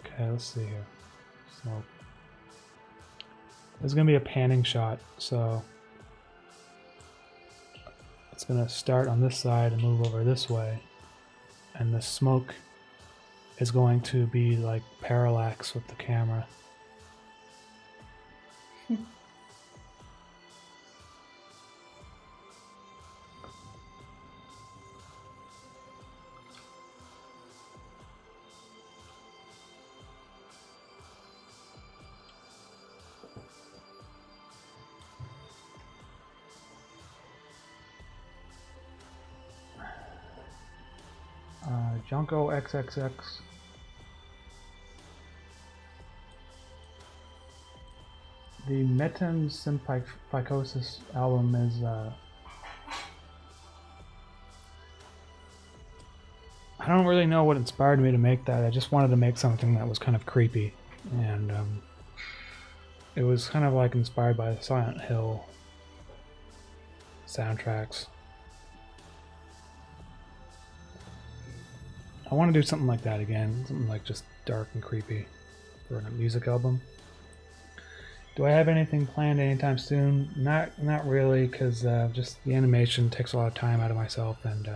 Okay, let's see here. Smoke. There's going to be a panning shot, so it's going to start on this side and move over this way. And the smoke is going to be like parallax with the camera. Junko XXX. The Metem Symphycosis album is I don't really know what inspired me to make that. I just wanted to make something that was kind of creepy, and it was kind of like inspired by the Silent Hill soundtracks. I want to do something like that again, something like just dark and creepy for a music album. Do I have anything planned anytime soon? Not really, because just the animation takes a lot of time out of myself, and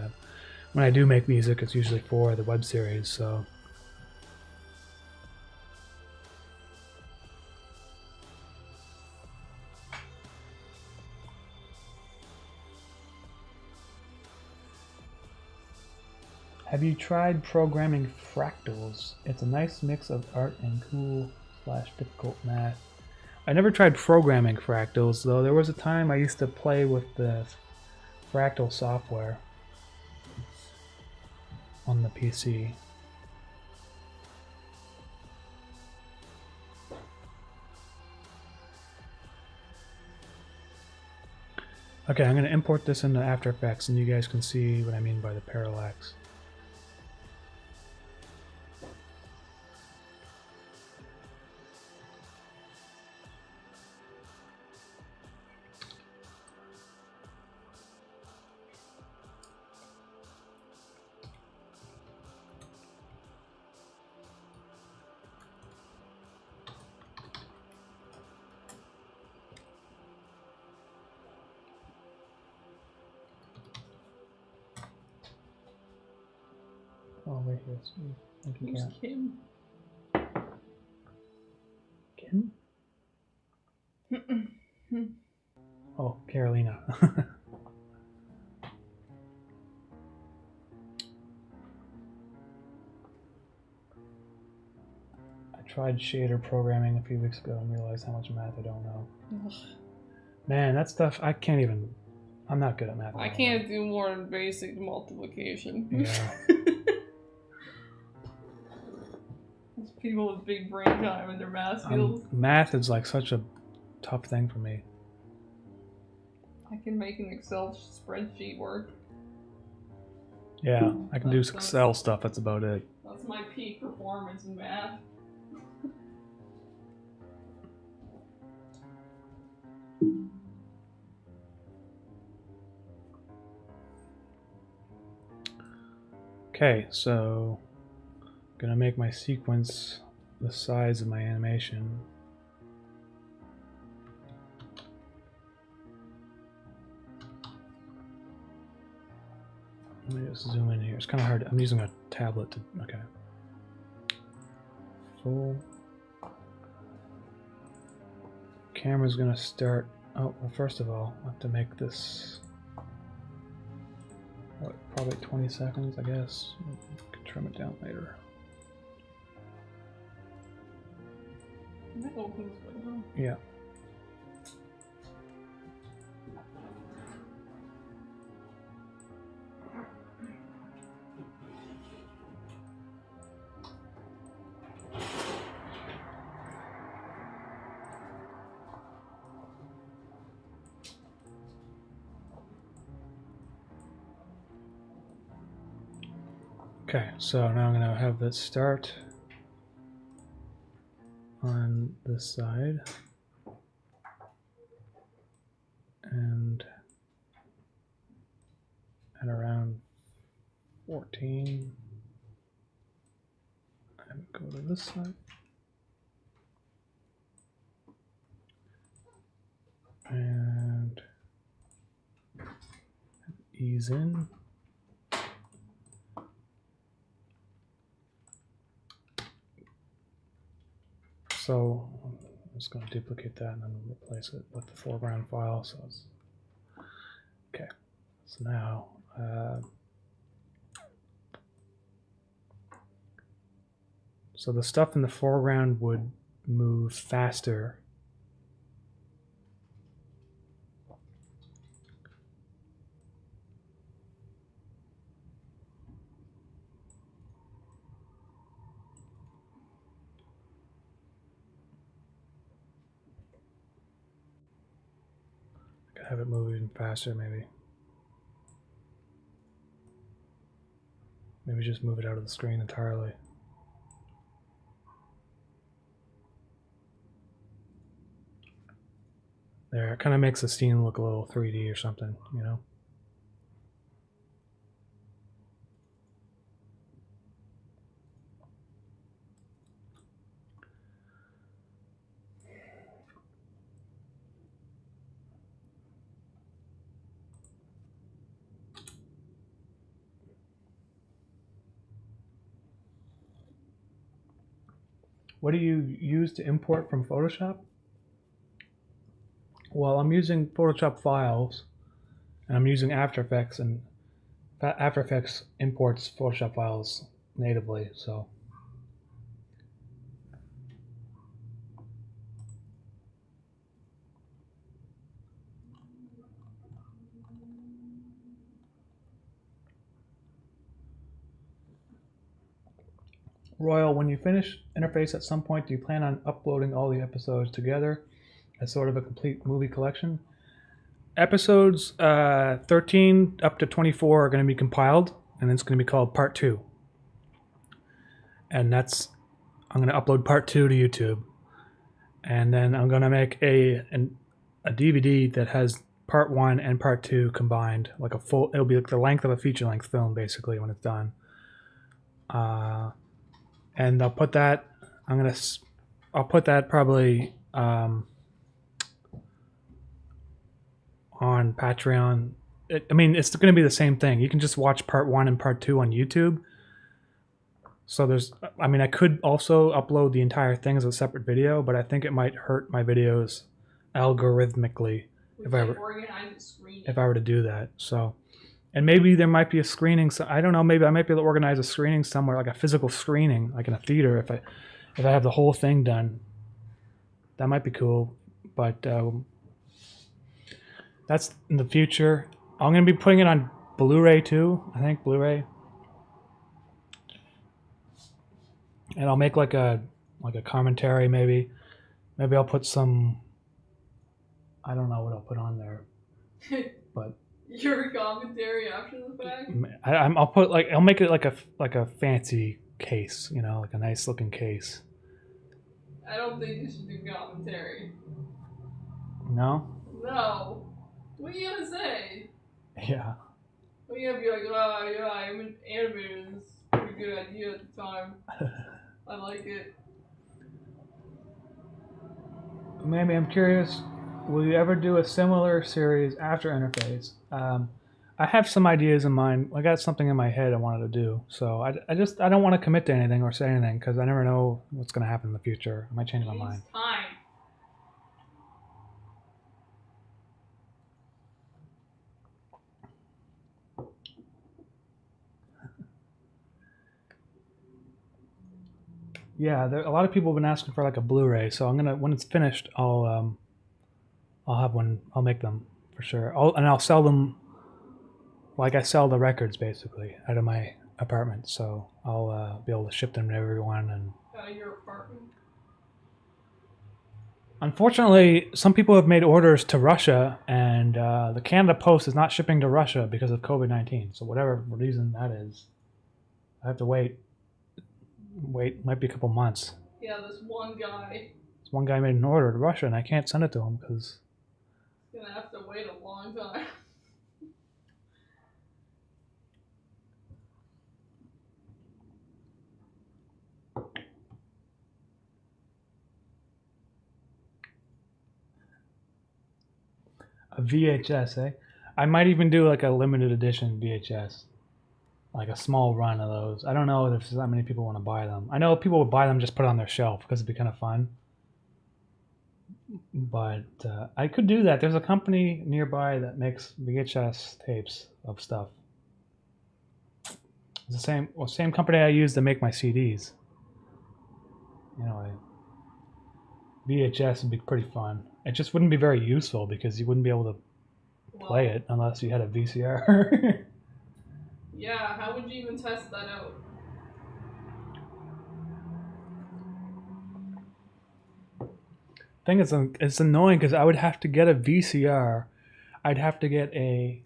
when I do make music, it's usually for the web series, so. Have you tried programming fractals? It's a nice mix of art and cool/difficult math. I never tried programming fractals, though. There was a time I used to play with the fractal software on the PC. Okay, I'm going to import this into After Effects, and you guys can see what I mean by the parallax. Oh, right here. I think you Who's can. Kim? Kim? Oh, Carolina. I tried shader programming a few weeks ago and realized how much math I don't know. Ugh. Man, that stuff, I can't even... I'm not good at math. I can't do more than basic multiplication. Yeah. Those people with big brain time and their math skills. Math is like such a tough thing for me. I can make an Excel spreadsheet work. Yeah, I can do Excel stuff, that's about it. That's my peak performance in math. Okay, so I'm gonna make my sequence the size of my animation. Let me just zoom in here. It's kind of hard. I'm using a tablet to. Okay. Full. Camera's gonna start. Oh, well, first of all, I have to make this. What, probably 20 seconds, I guess. I can trim it down later. That opens window. Yeah. Okay, so now I'm going to have this start on this side and at around 14 and go to this side. And ease in. So I'm just going to duplicate that and then replace it with the foreground file. So it's okay. So now so the stuff in the foreground would move faster. I could have it move even faster, maybe. Maybe just move it out of the screen entirely. There, it kind of makes the scene look a little 3D or something, you know? What do you use to import from Photoshop? Well, I'm using Photoshop files, and I'm using After Effects, and After Effects imports Photoshop files natively, so. Royal, when you finish Interface at some point, do you plan on uploading all the episodes together as sort of a complete movie collection? Episodes 13 up to 24 are going to be compiled, and it's going to be called Part 2. And I'm going to upload Part 2 to YouTube. And then I'm going to make a DVD that has Part 1 and Part 2 combined, like a full, it'll be like the length of a feature-length film, basically, when it's done. And I'll put that, I'll put that probably on Patreon. I mean, it's going to be the same thing. You can just watch Part 1 and Part 2 on YouTube. So I could also upload the entire thing as a separate video, but I think it might hurt my videos algorithmically if I were to do that. So, and maybe there might be a screening. So I don't know. Maybe I might be able to organize a screening somewhere, like a physical screening, like in a theater. If I have the whole thing done, that might be cool. But that's in the future. I'm gonna be putting it on Blu-ray too. I think Blu-ray, and I'll make like a commentary. Maybe I'll put some. I don't know what I'll put on there, but. Your commentary after the fact? I'll make it like a fancy case, you know, like a nice looking case. I don't think you should do commentary. No? No. What are you gonna say? Yeah. Well, you gonna be like, oh yeah, I'm an animator. This is a pretty good idea at the time. I like it. Maybe I'm curious, will you ever do a similar series after Interface? I have some ideas in mind. I got something in my head I wanted to do. So I don't want to commit to anything or say anything because I never know what's going to happen in the future. I might change my mind. Time. Yeah, a lot of people have been asking for like a Blu-ray, so I'm gonna, when it's finished, I'll have one. I'll make them for sure. I'll sell them. Like I sell the records basically out of my apartment, so I'll be able to ship them to everyone. And out of your apartment. Unfortunately, some people have made orders to Russia, and the Canada Post is not shipping to Russia because of COVID-19. So whatever reason that is, I have to wait. Might be a couple months. Yeah, this one guy. This one guy made an order to Russia, and I can't send it to him because he's gonna have to wait a long time. A VHS, eh? I might even do like a limited edition VHS. Like a small run of those. I don't know if that many people want to buy them. I know people would buy them just put it on their shelf because it'd be kind of fun. But I could do that. There's a company nearby that makes VHS tapes of stuff. It's the same company I use to make my CDs. Anyway, VHS would be pretty fun. It just wouldn't be very useful because you wouldn't be able to play it unless you had a VCR. Yeah, how would you even test that out? Thing is, it's annoying because I would have to get a VCR. I'd have to get a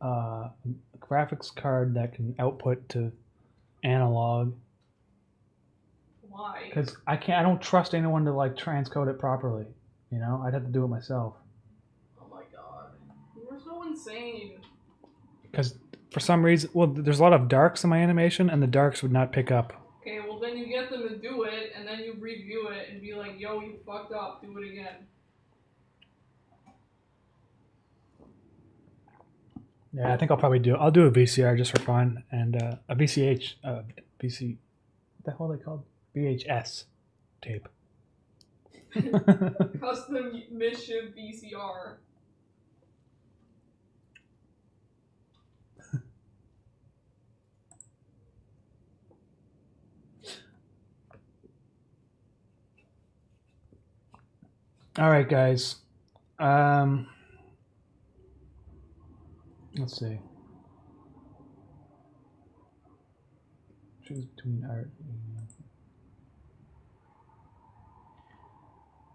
graphics card that can output to analog. Why? Because I don't trust anyone to like transcode it properly. You know, I'd have to do it myself. Oh my god, you are so insane. Because for some reason, well, there's a lot of darks in my animation, and the darks would not pick up. Okay, well then you get them to do it, and then you review it and be like, yo, you fucked up, do it again. Yeah, I think I'll do a VCR just for fun, and a VCH, what the hell are they called? VHS tape. Custom Mischief VCR. All right, guys. Let's see. Choose between art.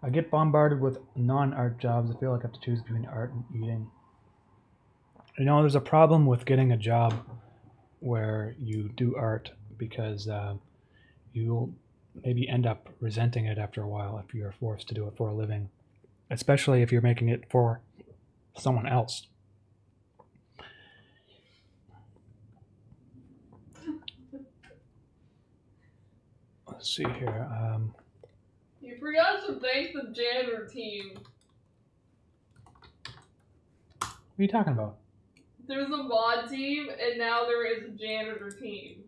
I get bombarded with non-art jobs. I feel like I have to choose between art and eating. You know, there's a problem with getting a job where you do art because you'll maybe end up resenting it after a while if you're forced to do it for a living, especially if you're making it for someone else. Let's see here. You forgot to thank the janitor team. What are you talking about? There's a mod team, and now there is a janitor team.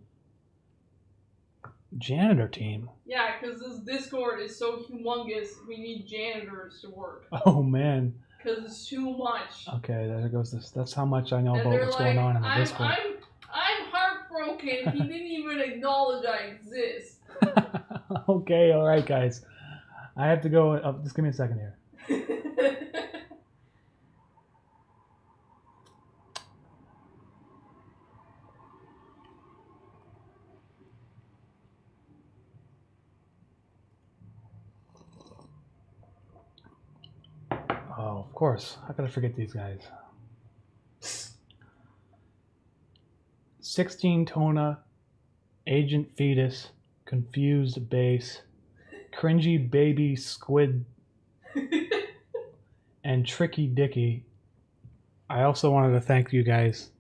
Janitor team? Yeah, because this Discord is so humongous, we need janitors to work. Oh, man. Because it's too much. Okay, there goes this. That's how much I know And about what's going on in the Discord. I'm heartbroken. He didn't even acknowledge I exist. Okay, all right, guys. I have to go. Just give me a second here. Oh, of course. How could I forget these guys? 16 Tona, Agent Fetus, Confused Base, Cringy Baby Squid, and Tricky Dicky. I also wanted to thank you guys.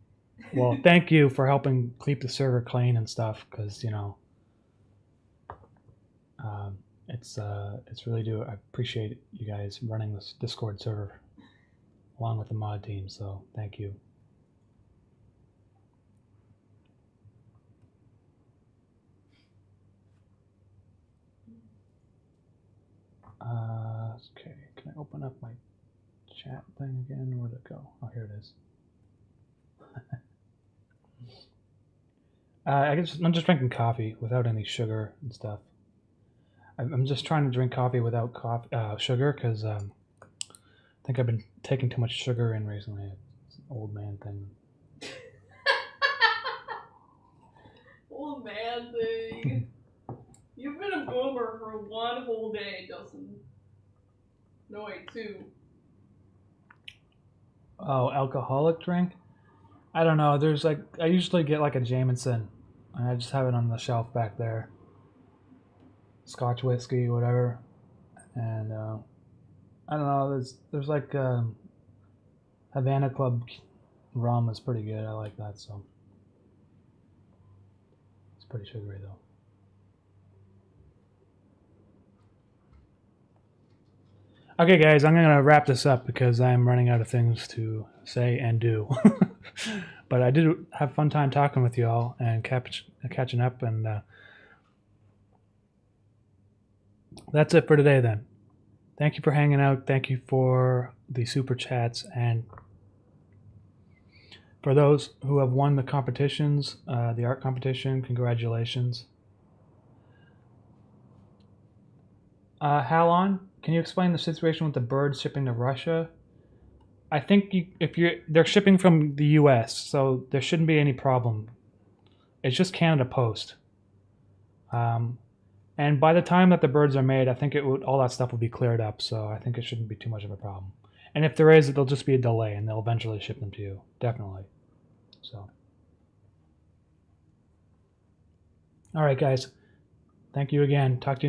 Well, thank you for helping keep the server clean and stuff, because, you know, it's really I appreciate you guys running this Discord server along with the mod team, so thank you. Okay, can I open up my chat thing again? Where'd it go? Oh, here it is. I'm just drinking coffee without any sugar and stuff. I'm just trying to drink coffee without sugar because I think I've been taking too much sugar in recently. It's an old man thing. Old man thing. You've been a boomer for one whole day, Justin. No, wait, 2. Oh, alcoholic drink? I don't know. There's like, I usually get like a Jameson, and I just have it on the shelf back there. Scotch whiskey, whatever. And I don't know. There's like Havana Club rum is pretty good. I like that, so it's pretty sugary though. Okay, guys, I'm going to wrap this up because I'm running out of things to say and do. But I did have a fun time talking with you all and catching up, and that's it for today then. Thank you for hanging out. Thank you for the super chats, and for those who have won the competitions, the art competition, congratulations. Halon, can you explain the situation with the birds shipping to Russia? I think they're shipping from the U.S., so there shouldn't be any problem. It's just Canada Post. And by the time that the birds are made, I think all that stuff will be cleared up, so I think it shouldn't be too much of a problem. And if there is, there'll just be a delay, and they'll eventually ship them to you, definitely. So, all right, guys. Thank you again. Talk to you.